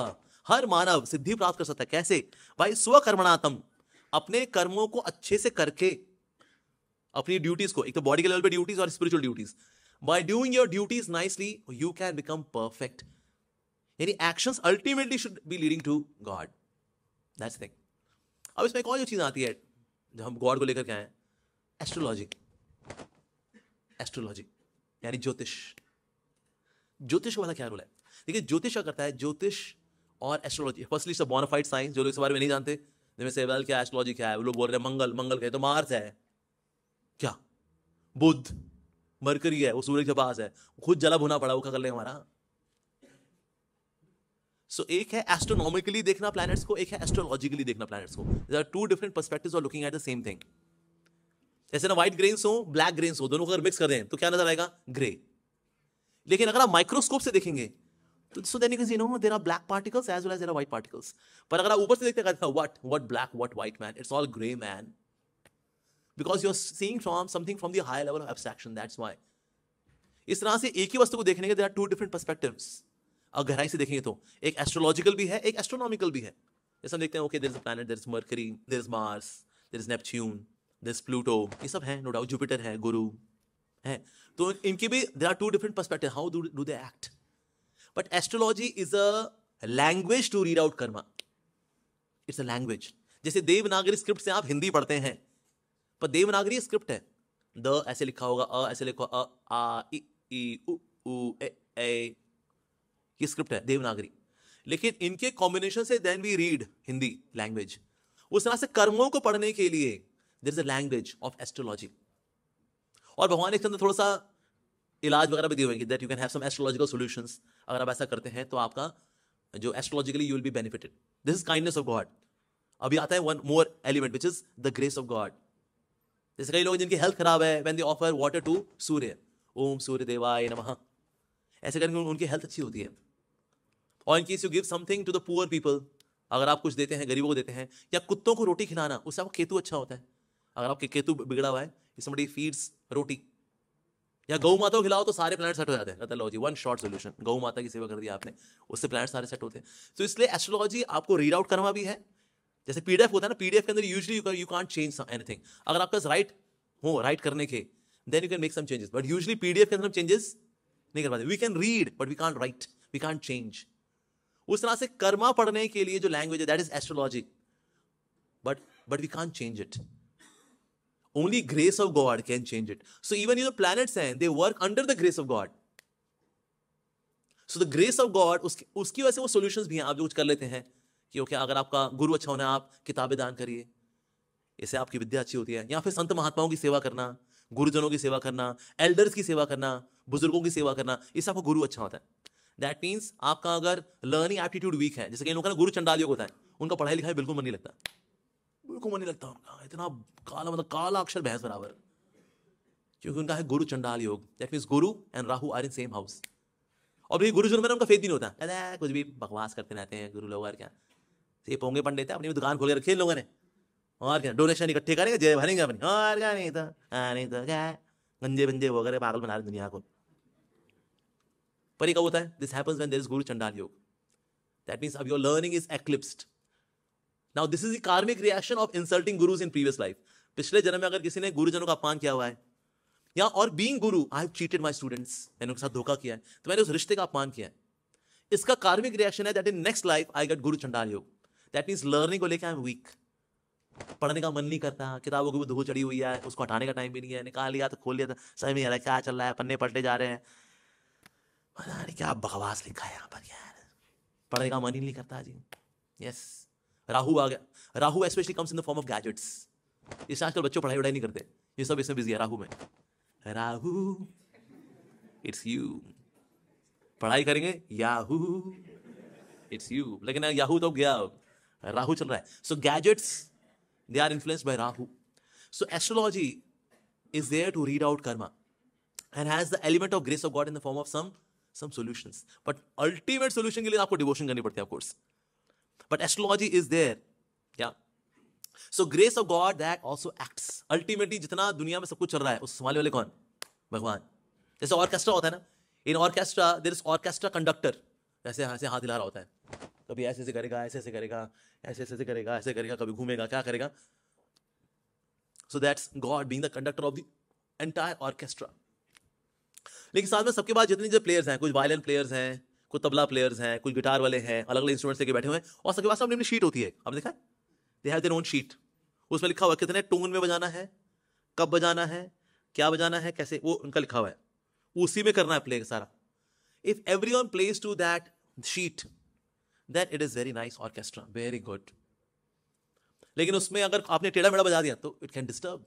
हर मानव सिद्धि प्राप्त कर सकता है. कैसे? भाई स्वकर्मणातम, अपने कर्मों को अच्छे से करके, अपनी ड्यूटीज को, एक तो बॉडी के लेवल पे ड्यूटीज और spiritual duties. By doing your duties nicely you can become perfect. यानी actions ultimately should be leading to God. That's the thing. अब इसमें एक और जो चीज आती है जब हम गॉड को लेकर के आए, एस्ट्रोलॉजी. एस्ट्रोलॉजी यानी ज्योतिष. ज्योतिष वाला क्या रोल है? देखिए ज्योतिष क्या करता है, ज्योतिष और astrology firstly it's a bonafide science. जो लोग इस बारे में नहीं जानते, जैसे वेल क्या एस्ट्रोलॉजी क्या है, वो लोग बोल रहे हैं मंगल क्या है, तो मार्स है क्या, बुध मरकरी है, वो सूरज के पास है, खुद जला भुना पड़ा, वो क्या कर लेगा हमारा. सो एक है एस्ट्रोनॉमिकली देखना प्लैनेट्स को, एक है एस्ट्रोलॉजिकली देखना प्लैनेट्स को. There are 2 different perspectives of looking at the same thing. जैसे ना व्हाइट ग्रेन्स हो, ब्लैक ग्रेन्स हो, दोनों को अगर मिक्स कर दें तो क्या नजर आएगा, ग्रे. लेकिन अगर आप माइक्रोस्कोप से देखेंगे तो so then you can see, no, there are black particles as well as there are white particles. पर अगर आप ऊपर से देखते हैं, what black, what white, man, it's all gray, man, because you're seeing from something from the higher level of abstraction. That's why. इस तरह से एक ही वस्तु को देखने के there are 2 different perspectives. अगर गहराई से देखेंगे तो एक एस्ट्रोलॉजिकल भी है, एक एस्ट्रोनॉमिकल भी है. जैसे हम देखते हैं, okay, there is a planet, there is Mercury, there is Mars, there is Neptune, there is Pluto, ये सब है, नो डाउट. जुपिटर है, गुरु है. तो इनकी भी there are 2 different perspectives. How do they act? But astrology is a language to read out karma. It's a language. जैसे Devanagari script से आप हिंदी पढ़ते हैं, पर देवनागरी स्क्रिप्ट है. द ऐसे लिखा होगा, अ ऐसे लिखा, अ आ ई उ ए, ये स्क्रिप्ट है देवनागरी. लेकिन इनके कॉम्बिनेशन से then we read Hindi language. उस तरह से कर्मों को पढ़ने के लिए there is a language of astrology. और भगवान ने इसके अंदर थोड़ा सा इलाज वगैरह भी दिए हुए हैं, that you can have some astrological solutions. अगर आप ऐसा करते हैं तो आपका जो astrologically you will be benefited. This is kindness of God. अभी आता है one more element which is the grace of God. जैसे कई लोग जिनकी हेल्थ खराब है, when they offer water to Surya, ओम सूर्य देवाय नमः, ऐसे करके उनकी हेल्थ अच्छी होती है. और in case you give something to the poor people, अगर आप कुछ देते हैं, गरीबों को देते हैं, या कुत्तों को रोटी खिलाना, उससे आपका केतु अच्छा होता है. अगर आपके केतु बिगड़ा हुआ है, somebody फीड्स रोटी, या गौ माता को खिलाओ तो सारे प्लैनेट सेट हो जाते हैं. लो जी, वन शॉर्ट सोल्यूशन, गौ माता की सेवा कर दिया आपने, उससे प्लैनेट सारे सेट होते हैं. तो इसलिए एस्ट्रोलॉजी आपको रीड आउट करना भी है. जैसे पीडीएफ होता है ना, पीडीएफ के अंदर usually you can't change anything. अगर आपका राइट हो राइट करने के, then you can make some changes. But usually PDF के अंदर हम चेंजेस नहीं कर पाते. We can read but we can't write, we can't change. उस तरह से कर्मा पढ़ने के लिए जो लैंग्वेज है, that is astrology, but we can't change it. Only grace of God can change it. So even the planets हैं, they work under the grace of God. So the grace of God, उसकी वजह से वो solutions भी हैं. आप जो कुछ कर लेते हैं कि ओके, अगर आपका गुरु अच्छा होना है, आप किताबें दान करिए, इससे आपकी विद्या अच्छी होती है. या फिर संत महात्माओं की सेवा करना, गुरुजनों की सेवा करना, एल्डर्स की सेवा करना, बुजुर्गों की सेवा करना, इससे आपको गुरु अच्छा होता है. दैट मीन्स आपका अगर लर्निंग एप्टीट्यूड वीक है, जैसे कई लोगों का गुरु चंडाल योग होता है, उनका पढ़ाई लिखाई बिल्कुल मन नहीं लगता, बिल्कुल मन नहीं लगता उनका, इतना काला, मतलब काला अक्षर भैंस बराबर, क्योंकि उनका है गुरु चंडाल योग. That means Guru and Rahu are in same house. और भाई गुरुजन में उनका फेथ भी नहीं होता, अरे कुछ भी बकवास करते रहते हैं गुरु लोग. और क्या ये पोंगे पंडित है, अपनी दुकान खोल के रखी लोगों ने, और क्या डोनेशन इकट्ठे करेंगे, जेब भरेंगे अपनी, और क्या नहीं तो क्या गंजे बंजे वगैरह पागल बना रहे दुनिया को. पर ये कब होता है? This happens when there is guru Chandal योग. दैट मीन्स अब your learning is eclipsed. Now this is the karmic reaction of insulting gurus in previous life. पिछले जन्म में अगर किसी ने गुरुजनों का अपमान किया हुआ है, या और being guru, I have cheated my students, मैंने उनके साथ धोखा किया है, तो मैंने उस रिश्ते का अपमान किया है, इसका कार्मिक रिएक्शन है that in next life I get guru चंडाल योग. That means learning को लेकर I am weak. पढ़ने का मन नहीं करता, किताबों की भी धूल चढ़ी हुई है, उसको हटाने का टाइम भी नहीं है, निकाल लिया तो खोल लिया तो समझ में नहीं आ रहा क्या चल रहा है, पन्ने पलटे जा रहे हैं, पता नहीं क्या बकवास लिखा है यहाँ पर यार, पढ़ने का मन ही नहीं करता जी। यस, राहु आ गया। Rahu specially comes in the form of gadgets. इस आजकल बच्चों पढ़ाई वढ़ाई नहीं करते, ये सब इसमें बिजी है राहु में। राहु इट्स यू, पढ़ाई करेंगे याहू इट्स यू, लेकिन याहू तो गया, राहु चल रहा है। So gadgets they are influenced by Rahu. So astrology is there to read out karma and has the element of grace of God in the form of some solutions. But ultimate solution के लिए आपको devotion करनी पड़ती है, of course. But astrology is there. Yeah. So grace of God that also acts. Ultimately जितना दुनिया में सब कुछ चल रहा है उस संभालने वाले कौन? भगवान। जैसे ऑर्केस्ट्रा होता है ना, in orchestra there is orchestra conductor. ऐसे ऐसे हाथ हिला रहा होता है, कभी ऐसे ऐसे करेगा, ऐसे ऐसे करेगा, ऐसे ऐसे करेगा, ऐसे करेगा, कभी घूमेगा, क्या करेगा। So that's God being the conductor of the entire orchestra. लेकिन साथ में सबके पास जितने जो प्लेयर्स हैं, कुछ वायलिन प्लेयर्स हैं, कुछ तबला प्लेयर्स हैं, कुछ गिटार वाले हैं, अलग अलग इंस्ट्रूमेंट्स लेके बैठे हुए हैं, और सबके पास अपनी अपनी शीट होती है। आपने देखा है? They have their own sheet. उसमें लिखा हुआ है कितने टोन में बजाना है, कब बजाना है, क्या बजाना है, कैसे, वो उनका लिखा हुआ है, उसी में करना है प्ले सारा। If everyone plays to that sheet, then it is very nice orchestra, very good. लेकिन उसमें अगर आपने टेढ़ा मेढ़ा बजा दिया तो इट कैन डिस्टर्ब,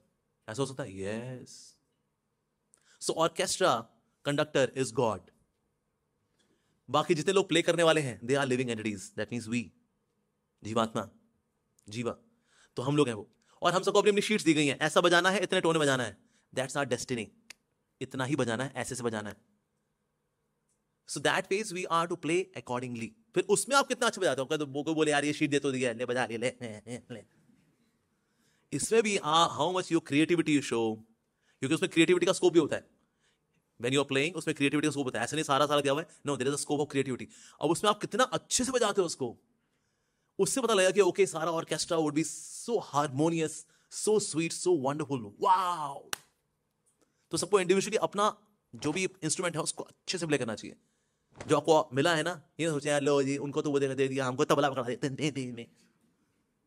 ऐसा हो सकता है। Yes, so orchestra conductor is God. बाकी जितने लोग प्ले करने वाले हैं they are living entities, that means we, jivatma, jiva, तो हम लोग हैं वो। और हम सबको अपनी अपनी शीट्स दी गई हैं, ऐसा बजाना है, इतने टोन में बजाना है, दैट्स आवर डेस्टिनी, इतना ही बजाना है, ऐसे से बजाना है। So that ways we are to play accordingly. फिर उसमें आप कितना अच्छा बजाते हो, तो वो बोले यार ये शीट दे तो दिया, ले बजा ले। इसमें भी how much your creativity you show, क्योंकि उसमें क्रिएटिविटी का स्कोप भी होता है। व्हेन यू आर प्लेइंग उसमें क्रिएटिविटी का स्कोप होता है, ऐसे नहीं सारा सारा दिया हुआ है, no, there is a scope of creativity. अब उसमें आप कितना अच्छे से बजाते हो उसको, उससे पता लगा कि ओके सारा orchestra would be so harmonious, so sweet, so wonderful, wow. तो सबको इंडिविजुअली अपना जो भी इंस्ट्रूमेंट है उसको अच्छे से प्ले करना चाहिए। जो आपको मिला है ना, ये सोचे यार लो जी उनको तो वो दे दिया, हमको तबला पकड़ा दे,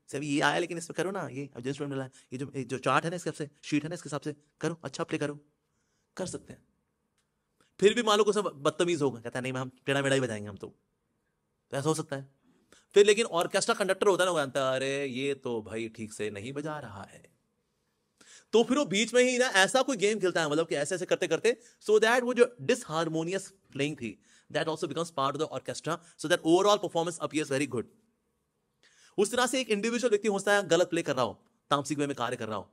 सब ये आया लेकिन इसमें करो ना, ये अब इंस्ट्रूमेंट मिला है, ये जो चार्ट है ना, इसके हिसाब से शीट है ना, इसके हिसाब से करो, अच्छा प्ले करो, कर सकते हैं। फिर भी मान लो कुछ बदतमीज होगा, कहता है नहीं हम टेढ़ा मेढ़ा ही बजाएंगे हम तो ऐसा हो सकता है। फिर लेकिन ऑर्केस्ट्रा कंडक्टर होता है ना, वो जानता है अरे ये तो भाई ठीक से नहीं बजा रहा है, तो फिर वो बीच में ही ना ऐसा कोई गेम खेलता है, मतलब कि ऐसे ऐसे करते करते, सो दैट वो जो डिसहार्मोनियस प्लेइंग थी that also becomes part of the orchestra, so that overall performance appears very good. उस तरह से एक इंडिविजुअल व्यक्ति हो सकता है गलत प्ले कर रहा हो, तामसिक वे में कार्य कर रहा हो,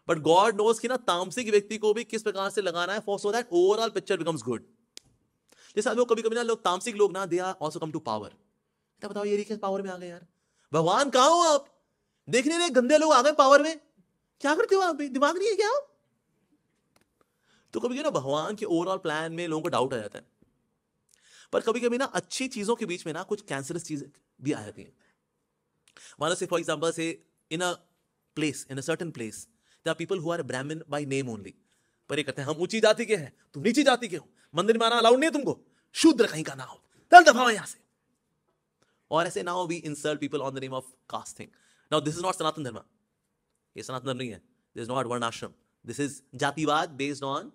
बट गॉड नोस कि ना तामसिक व्यक्ति को भी किस प्रकार से लगाना है, for so that overall picture becomes good. जैसे लोग कभी कभी ना लोग तामसिक लोग ना they are also come to power, क्या बताओ ये किस पावर में आ गए यार, भगवान कहां हो आप, देखने रहे गंदे लोग आ गए पावर में, क्या करते हो आप, दिमाग नहीं है क्या? तो कभी ना भगवान के ओवरऑल प्लान में लोगों को डाउट आ जाता है। पर कभी कभी ना अच्छी चीजों के बीच में ना कुछ कैंसरस चीजें भी आ जाती हैं। मान लो से for example say in a place, in a certain place there are people who are Brahmin by name only, पर ये कहते हैं हम ऊंची जाति के हैं, तुम नीची जाति के हो, मंदिर में आना अलाउड नहीं है तुमको, शूद्र कहीं का ना हो, चल दफा यहां से। और ऐसे now we insult people on the name of caste thing. Now this is not Sanatan Dharma, ये सनातन धर्म नहीं है, this is not varnashrama, this is jativad based on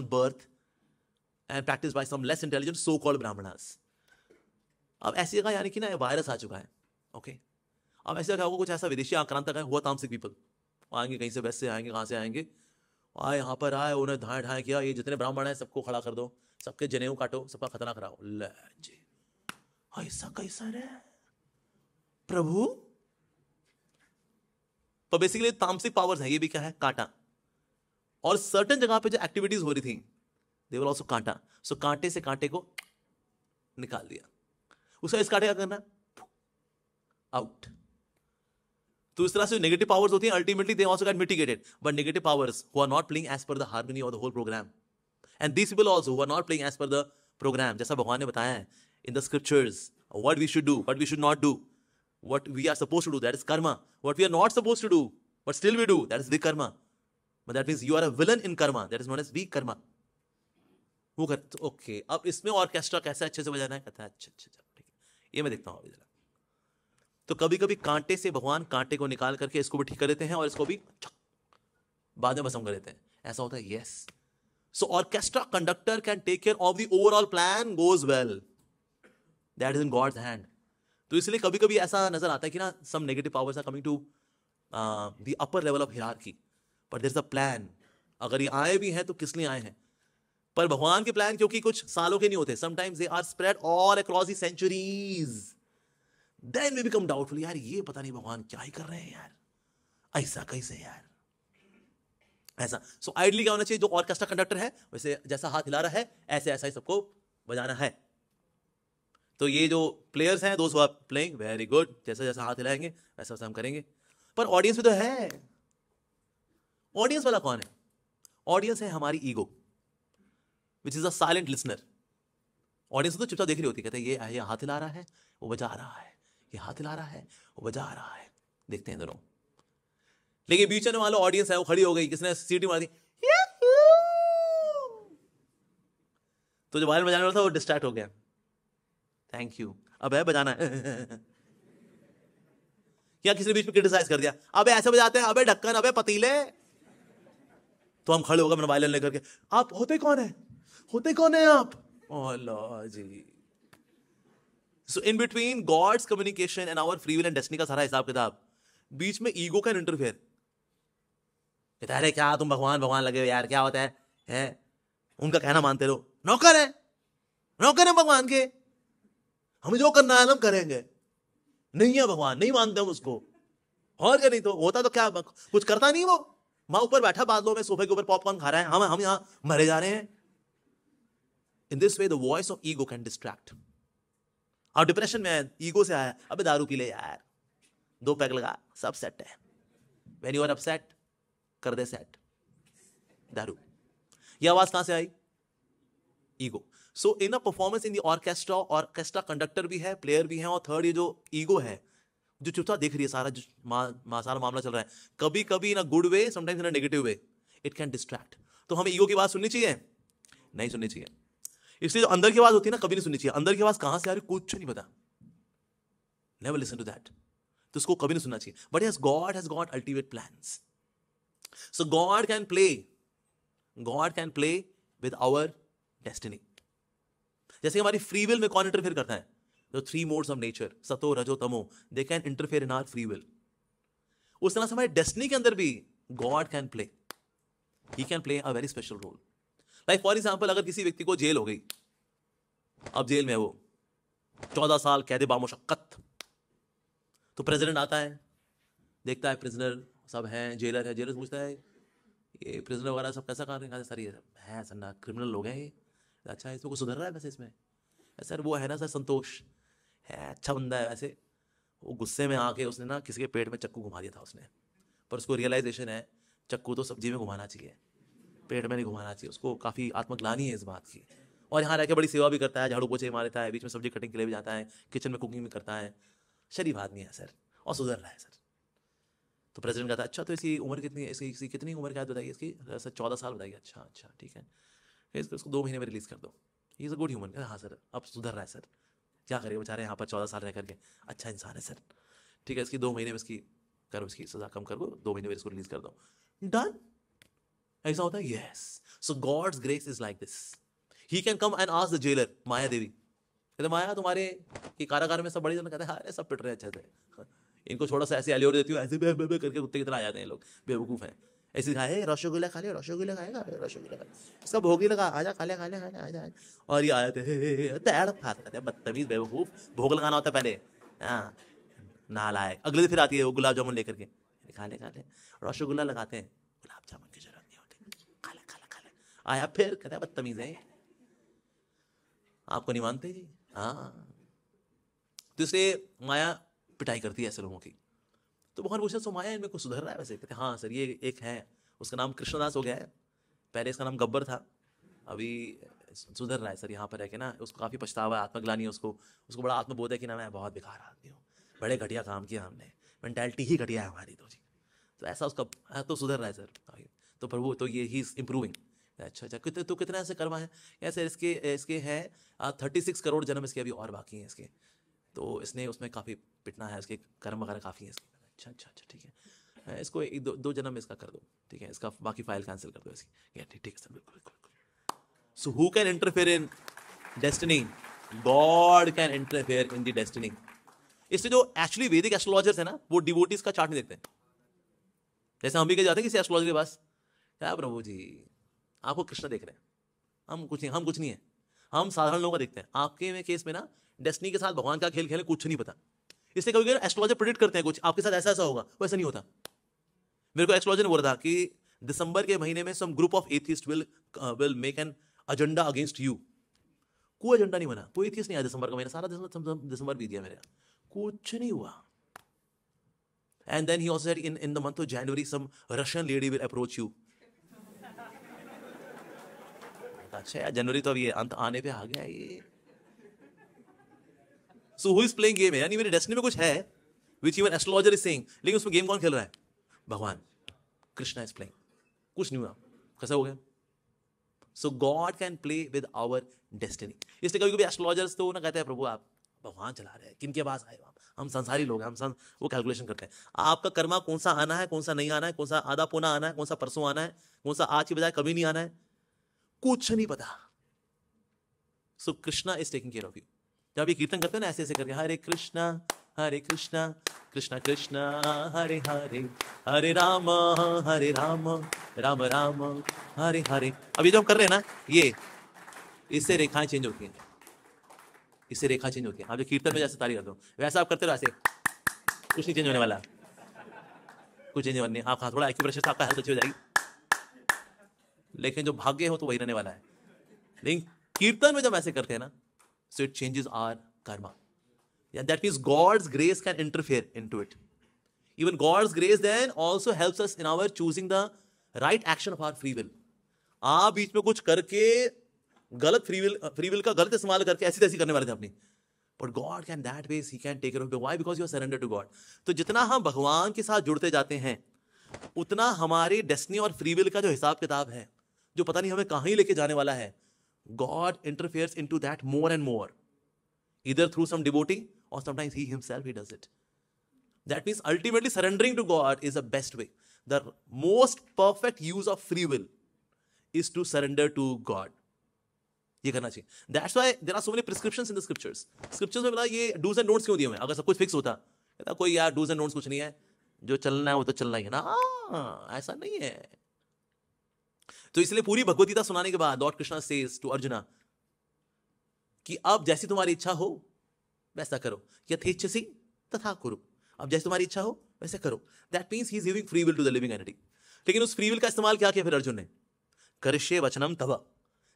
birth and practiced by some less intelligent so-called brahmanas. अब ऐसी जगह यानी कि ना वायरस आ चुका है, ओके। अब ऐसी जगह कुछ ऐसा विदेशी आक्रांतक है हुआ, तामसिक पीपल आएंगे कहीं से, वेस्ट से आएंगे, कहाँ से आएंगे, आए यहाँ पर आए, उन्हें धाए ढाए किया, ये जितने ब्राह्मण हैं सबको खड़ा कर दो, सबके जनेऊ काटो, सबका खतना कराओ, ले जी ऐसा कैसा रे प्रभु। तो बेसिकली तामसिक पावर्स है, ये भी क्या है, कांटा। और सर्टेन जगह पे जो एक्टिविटीज हो रही थी दे विल आल्सो कांटा, सो कांटे से कांटे को निकाल दिया, उसका इस कांटे का करना आउट। तो इस तरह से नेगेटिव पावर्स होती हैं, ultimately they also get mitigated, but negative powers who are not playing as per the harmony of the whole program, and these people also who are not playing as per the program, जैसा भगवान ने बताया है in the scriptures what we should do, what we should not do, what we are supposed to do that is karma, what we are not supposed to do but still we do that is vikarma, but that means you are a villain in karma, that is known as vikarma. वो कर तो okay, अब इसमें orchestra कैसे अच्छे से बजाना है, कहता है अच्छा अच्छा ठीक है, ये मैं देखता हूँ अभी जरा। तो कभी कभी कांटे से भगवान कांटे को निकाल करके इसको भी ठीक कर देते हैं और इसको भी बाद में भस्म कर देते हैं, ऐसा होता है। Yes, so orchestra conductor can take care of the overall plan goes well, that is in God's hand. तो इसलिए कभी कभी ऐसा नजर आता है कि ना some negative powers are coming to the upper level of hierarchy, but there is a plan. अगर ये आए भी हैं तो किस लिए आए हैं? पर भगवान के प्लान क्योंकि कुछ सालों के नहीं होते, sometimes they are spread all across the centuries, then we become doubtful, यार ये पता नहीं भगवान क्या ही कर रहे हैं यार, ऐसा कैसे यार, ऐसा। सो आइडली क्या होना चाहिए? जो ऑर्केस्ट्रा कंडक्टर है वैसे जैसा हाथ हिला रहा है ऐसे ऐसा ही सबको बजाना है। तो ये जो प्लेयर्स हैं, दोस्त प्लेइंग वेरी गुड, जैसा जैसा हाथ हिलाएंगे वैसा वैसा हम करेंगे। पर ऑडियंस भी तो है। ऑडियंस वाला कौन है? ऑडियंस है हमारी ego, which is a silent listener. Audience तो चुपचाप देख रही होती है, कहते हैं ये हाथ हिला रहा है वो बजा रहा है, ये हाथ हिला रहा है वो बजा रहा है, देखते हैं दोनों। लेकिन बीच में वाला ऑडियंस है वो खड़ी हो गई, किसने सीटी मार दी, तो जो वायलिन बजाने वाला था वो डिस्ट्रैक्ट हो गया, थैंक यू, अब है बजाना है। या किसी ने बीच में क्रिटिसाइज कर दिया, अबे ऐसे बजाते हैं, अबे ढक्कन, अबे पतीले, तो हम खड़े हो गए मैंने वायलिन लेकर के, आप होते कौन है, होते कौन है आप? Allah ji. So in between God's communication and our free will and destiny का सारा हिसाब किताब, बीच में ईगो कैन इंटरफेयर। कहता है अरे क्या तुम भगवान भगवान लगे हो यार, क्या होता है? उनका कहना मानते रहो, नौकर है, नौकर है भगवान के, हमें जो करना है हम करेंगे। नहीं है भगवान, नहीं मानते हम उसको, और क्या, नहीं तो होता तो क्या, कुछ करता नहीं वो, माँ ऊपर बैठा बादलों में सोफे के ऊपर पॉपकॉर्न खा रहा है, हम यहाँ मरे जा रहे हैं। इन this way the voice of ego can distract. और डिप्रेशन में ईगो से आया, अबे दारू पी ले यार, 2 पैक लगा, सब सेट है। व्हेन यू आर अपसेट, कर दे सेट दारू। ये आवाज कहां से आई? Ego. So in a performance in the orchestra, orchestra conductor भी है, प्लेयर भी है, और थर्ड ये जो ईगो है जो चुपचाप देख रही है सारा जो सारा मामला चल रहा है, कभी कभी in a good way, sometimes in a negative way, it can distract. तो हमें ईगो की बात सुननी चाहिए? नहीं सुननी चाहिए। इसलिए जो अंदर की आवाज होती है ना, कभी नहीं सुननी चाहिए। अंदर की आवाज कहां से आ रही कुछ नहीं पता, नेवर लिसन टू दैट, तो उसको कभी नहीं सुनना चाहिए। But yes, God has got ultimate plans, so God can play with our destiny. जैसे हमारी फ्री विल में कौन इंटरफेयर करता है? The 3 modes of nature, सतो रजो तमो, they can interfere in our free will. उस तरह से हमारे डेस्टिनी के अंदर भी God can play. He can play a very special role. Like for example, अगर किसी व्यक्ति को जेल हो गई, अब जेल में वो 14 साल कैद बामुशक्कत, तो प्रेसिडेंट आता है, देखता है प्रिजनर सब हैं, जेलर है, जेलर पूछता है ये प्रिजनर वगैरह सब कैसा कर रहे हैं? सर ये है सर ना, क्रिमिनल लोग हैं ये, अच्छा इसमें कुछ सुधर रहा है वैसे इसमें? सर वो है ना सर संतोष है, अच्छा बंदा है वैसे, वो गुस्से में आके उसने ना किसी के पेट में चक्कू घुमा दिया था उसने, पर उसको रियलाइजेशन है चक्कू तो सब्जी में घुमाना चाहिए, पेट में नहीं घुमाना चाहिए। उसको काफ़ी आत्मग्लानी है इस बात की, और यहाँ रह के बड़ी सेवा भी करता है, झाड़ू पोछे मार देता है, बीच में सब्जी कटिंग के लिए भी जाता है, किचन में कुकिंग भी करता है, शरीफ आदमी है सर, और सुधर रहा है सर। तो प्रेसिडेंट कहता है अच्छा तो इसकी उम्र कितनी है, इसकी कितनी उम्र क्या बताइए इसकी? सर 14 साल बताइए। अच्छा अच्छा ठीक है, इसको 2 महीने में रिलीज़ कर दो, he is a good human. हाँ सर अब सुधर रहा है सर, क्या करें बेचारे यहाँ पर 14 साल रह करके, अच्छा इंसान है सर, ठीक है इसकी 2 महीने में इसकी करो, इसकी सजा कम कर दो, 2 महीने में इसको रिलीज कर दो, डन। ऐसा होता है? Yes. So God's grace is like this, he can come and ask the jailer, Maya Devi, कहते माया तुम्हारे ये कारागार में सब बड़ी जन, कहते हैं अरे सब पिट रहे हैं अच्छे से, इनको थोड़ा सा ऐसे एलियोर देती हूँ, ऐसे बे बे करके कुत्ते की तरह आ जाते हैं लोग, बेवकूफ़ हैं। ऐसे खाए रसगुल्ला खा ले, रसगुल्ला खाएगा, रसगुल्ला खा, इसका भोग ही लगा, आजा खा ले खा ले खा ले आजा, और ये आए थे खाते बदतमीज बेवकूफ़, भोग लगाना होता है पहले, हाँ नालायक। अगले दिन फिर आती है वो गुलाब जामुन लेकर के, खा ले रसगुल्ला लगाते हैं, गुलाब जामुन की जरूरत नहीं होती, खा ले आया फिर कहता है बदतमीज है, आपको नहीं मानते जी। हाँ, तो इसलिए माया पिटाई करती है ऐसे लोगों की। तो भगवान पूछा सो माया इनमें कुछ सुधर रहा है वैसे? कहते हाँ सर ये एक है, उसका नाम कृष्णदास हो गया है, पहले इसका नाम गब्बर था, अभी सुधर रहा है सर यहाँ पर रह के ना, उसको काफ़ी पछतावा है, आत्मग्लानी है उसको बड़ा आत्मबोध है कि ना मैं बहुत बेकार आदमी हूँ, बड़े घटिया काम किया हमने, मेंटालिटी ही घटिया है हमारी, तो जी तो ऐसा उसका तो सुधर रहा है सर। तो प्रभु तो ये ही इज इम्प्रूविंग। अच्छा तो कितने ऐसे कर्म है? ऐसे इसके हैं 36 करोड़ जन्म इसके अभी और बाकी हैं इसके, तो इसने उसमें काफ़ी पिटना है, उसके कर्म वगैरह काफ़ी है इसके। अच्छा अच्छा अच्छा ठीक है, इसको एक दो जन्म इसका कर दो, ठीक है, इसका बाकी फाइल कैंसिल कर दो इसकी। ठीक है सर, बिल्कुल बिल्कुल। So who can interfere in destiny? God can interfere in the destiny. इसलिए जो एक्चुअली वैदिक एस्ट्रोलॉजर्स है ना, वो डिवोटीज का चार्ट नहीं देखते। जैसे हम भी कह जाते हैं किसी एस्ट्रोलॉजर के पास, क्या प्रभु जी आपको कृष्ण देख रहे हैं, हम कुछ नहीं है, हम साधारण लोगों का देखते हैं। आपके में केस में ना डेस्टिनी के साथ भगवान का खेल खेले कुछ नहीं पता। इसलिए कभी कभी एस्ट्रोलॉजर प्रेडिक्ट करते हैं कुछ आपके साथ ऐसा ऐसा होगा, वैसा नहीं होता। मेरे को एस्ट्रोलॉजर ने बोला था कि दिसंबर के महीने में some group of atheist will make an agenda against you. कोई एजेंडा नहीं बना, कोई एथिस्ट नहीं आया दिसंबर का महीना, सारा दिसंबर बीत गया मेरे, कुछ नहीं हुआ। And then he also said in the month of January some Russian lady will approach you. अच्छा यार, जनवरी तो अभी अंत आने पे आ गया ये। So who is playing game है? यानी मेरे डेस्टिनी में कुछ है which even astrologer is saying, लेकिन उसमें गेम कौन खेल रहा है? भगवान, कृष्णा is playing। कुछ नहीं हुआ, कैसा हो गया? So God can play with our destiny। इसलिए कभी कभी एस्ट्रोलॉजर्स तो ना कहते हैं प्रभु आप भगवान चला रहे हैं, किनके पास आए हम संसारी लोग हैं, वो कैलकुलेशन करते हैं आपका कर्मा कौन सा आना है, कौन सा नहीं आना है, कौन सा आधा पौना आना है, कौन सा परसों आना है, कौन सा आज की बजाय कभी नहीं आना है, कुछ नहीं पता। So Krishna is taking care of you. जब ये कीर्तन करते हैं ना ऐसे ऐसे करके, हरे कृष्णा कृष्णा कृष्णा हरे हरे, हरे राम राम राम हरे हरे। अब ये जो हम कर रहे हैं ना, ये इससे रेखाएं चेंज होती हैं, इससे रेखा चेंज होती है। आप जो कीर्तन में जैसे ताली करते हो वैसा आप करते रहो, ऐसे कुछ नहीं चेंज होने वाला, कुछ चेंज होने। आप थोड़ा एक्यूप्रेशर से आपका हेल्थ अच्छी हो जाएगी, लेकिन जो भाग्य हो तो वही रहने वाला है। लेकिन कीर्तन में जब ऐसे करते हैं ना, so it changes our karma. That means God's grace can interfere into it. Even God's grace then also helps us in our choosing the right action of our free will. आप बीच में कुछ करके गलत फ्री विल का गलत इस्तेमाल करके ऐसी तैसी करने वाले थे अपनी, but God can that ways he can take care of you. Why? Because you are surrender to God. तो जितना हम भगवान के साथ जुड़ते जाते हैं, उतना हमारी डेस्टिनी और फ्री विल का जो हिसाब किताब है, जो पता नहीं हमें कहां ही लेके जाने वाला है, God interferes into that more and more, either through some devotee और sometimes he himself he does it. That means ultimately surrendering to God is the best way. The most perfect use of free will is to surrender to God. ये करना चाहिए। That's why there are so many prescriptions in the scriptures। Scriptures में बोला ये do's and don'ts क्यों दिए हुए? अगर सब कुछ फिक्स होता, कहता कोई यार do's and don'ts कुछ नहीं है, जो चलना है वो तो चलना ही है ना, ऐसा नहीं है। तो इसलिए पूरी भगवत गीता सुनाने के बाद Lord Krishna says to Arjuna कि अब जैसी तुम्हारी इच्छा हो वैसा करो, यथेच्छसि तथा कुरु। अब जैसी तुम्हारी इच्छा हो वैसे करो। That means he is giving free will to the living entity. लेकिन उस फ्री विल का इस्तेमाल क्या किया फिर अर्जुन ने? करिष्ये वचनम तव,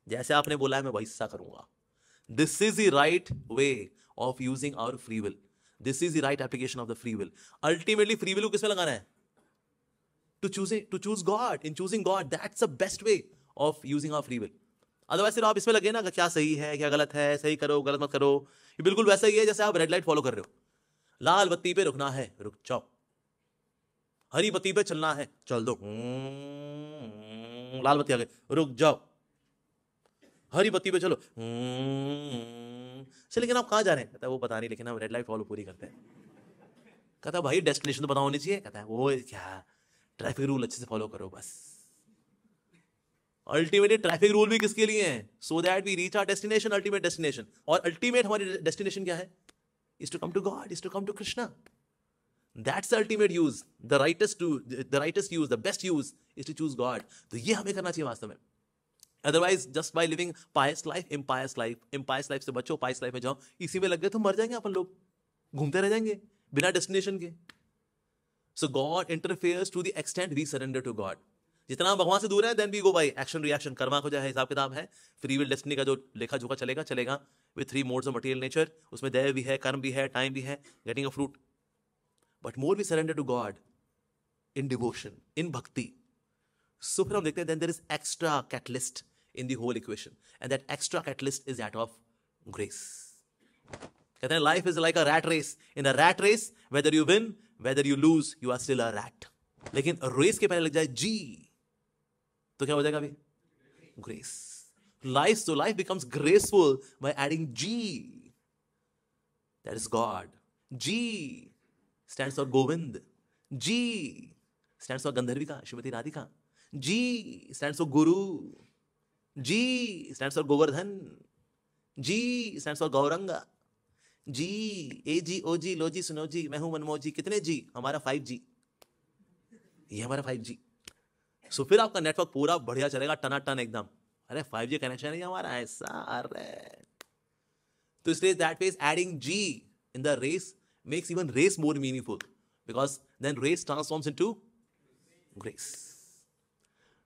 जैसे आपने बोला है मैं वैसा करूंगा। This is the right way of using our free will. This is the right application of the free will. Ultimately free will को किसमें लगाना है? To choose God. In choosing God, that's the best way of using our free will. Otherwise सिर्फ आप इसमें लगे ना क्या सही है क्या गलत है, सही करो गलत मत करो, ये बिल्कुल वैसा ही है जैसे आप रेड लाइट फॉलो कर रहे हो। लाल बत्ती पे रुकना है रुक जाओ, हरी बत्ती पे चलना है चल दो, लाल बत्ती आ गई रुक जाओ, हरी बत्ती पे चलो से। लेकिन आप कहां जा रहे हैं? कहता है वो पता नहीं, लेकिन हम रेड लाइट फॉलो पूरी करते हैं। कहता है भाई डेस्टिनेशन तो पता होनी चाहिए। कहता है वो क्या, ट्रैफिक रूल अच्छे से फॉलो करो बस। अल्टीमेटली ट्रैफिक रूल भी किसके लिए है? So that we reach our destination, ultimate destination. और अल्टीमेट हमारी डेस्टिनेशन क्या है? Is to come to God, is to come to Krishna. That's the ultimate use, the rightest use, the best use is to choose God. तो ये हमें करना चाहिए वास्तव में। Otherwise just by living pious life, impious life से बचो, पायस life में जाओ। इसी में लग गए तो मर जाएंगे अपन लोग, घूमते रह जाएंगे बिना डेस्टिनेशन के। So God interferes to the extent we surrender to God. जितना हम भगवान से दूर है, then we go by action reaction. कर्मा को जो है हिसाब किताब है, फ्री विल डेस्टिनी का जो लेखा जोखा चलेगा with 3 modes of material nature. उसमें दया भी है, कर्म भी है, टाइम भी है, getting a fruit. But more we surrender to God in devotion, in bhakti, so फिर हम देखते हैं then there is extra catalyst in the whole equation, and that extra catalyst is that of grace. कहते हैं life is like a rat race. In a rat race, whether you win, whether you lose, you are still a rat. लेकिन race के पहले लग जाए G, तो क्या हो जाएगा अभी? Grace. Life becomes graceful by adding G. that is God. G stands for Govind. G stands for Gandharvika, Shrimati Radhika. G stands for Guru. G stands for Govardhan. G stands for Gauranga. G, AG, OG, लोजी, सुनोजी, मैं हूं मनमोजी. कितने जी? हमारा 5G. ये हमारा 5G. सो फिर आपका network पूरा बढ़िया चलेगा, टनाटन एकदम. अरे 5G कनेक्शन है हमारा, ऐसा. अरे तो इसलिए that means adding G in the race makes even race more meaningful, because then race transforms into grace.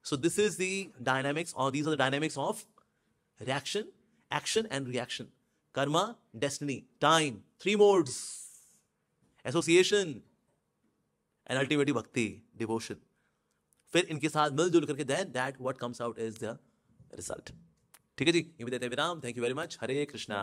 So this is the dynamics, or these are the dynamics of reaction, action and reaction. Karma, destiny, time, 3 modes. Association and ultimately bhakti, devotion. फिर इनके साथ मिलजुल करके then that what comes out is the result. ठीक है जी, ये भी देते हैं विराम. Thank you very much. Hare Krishna.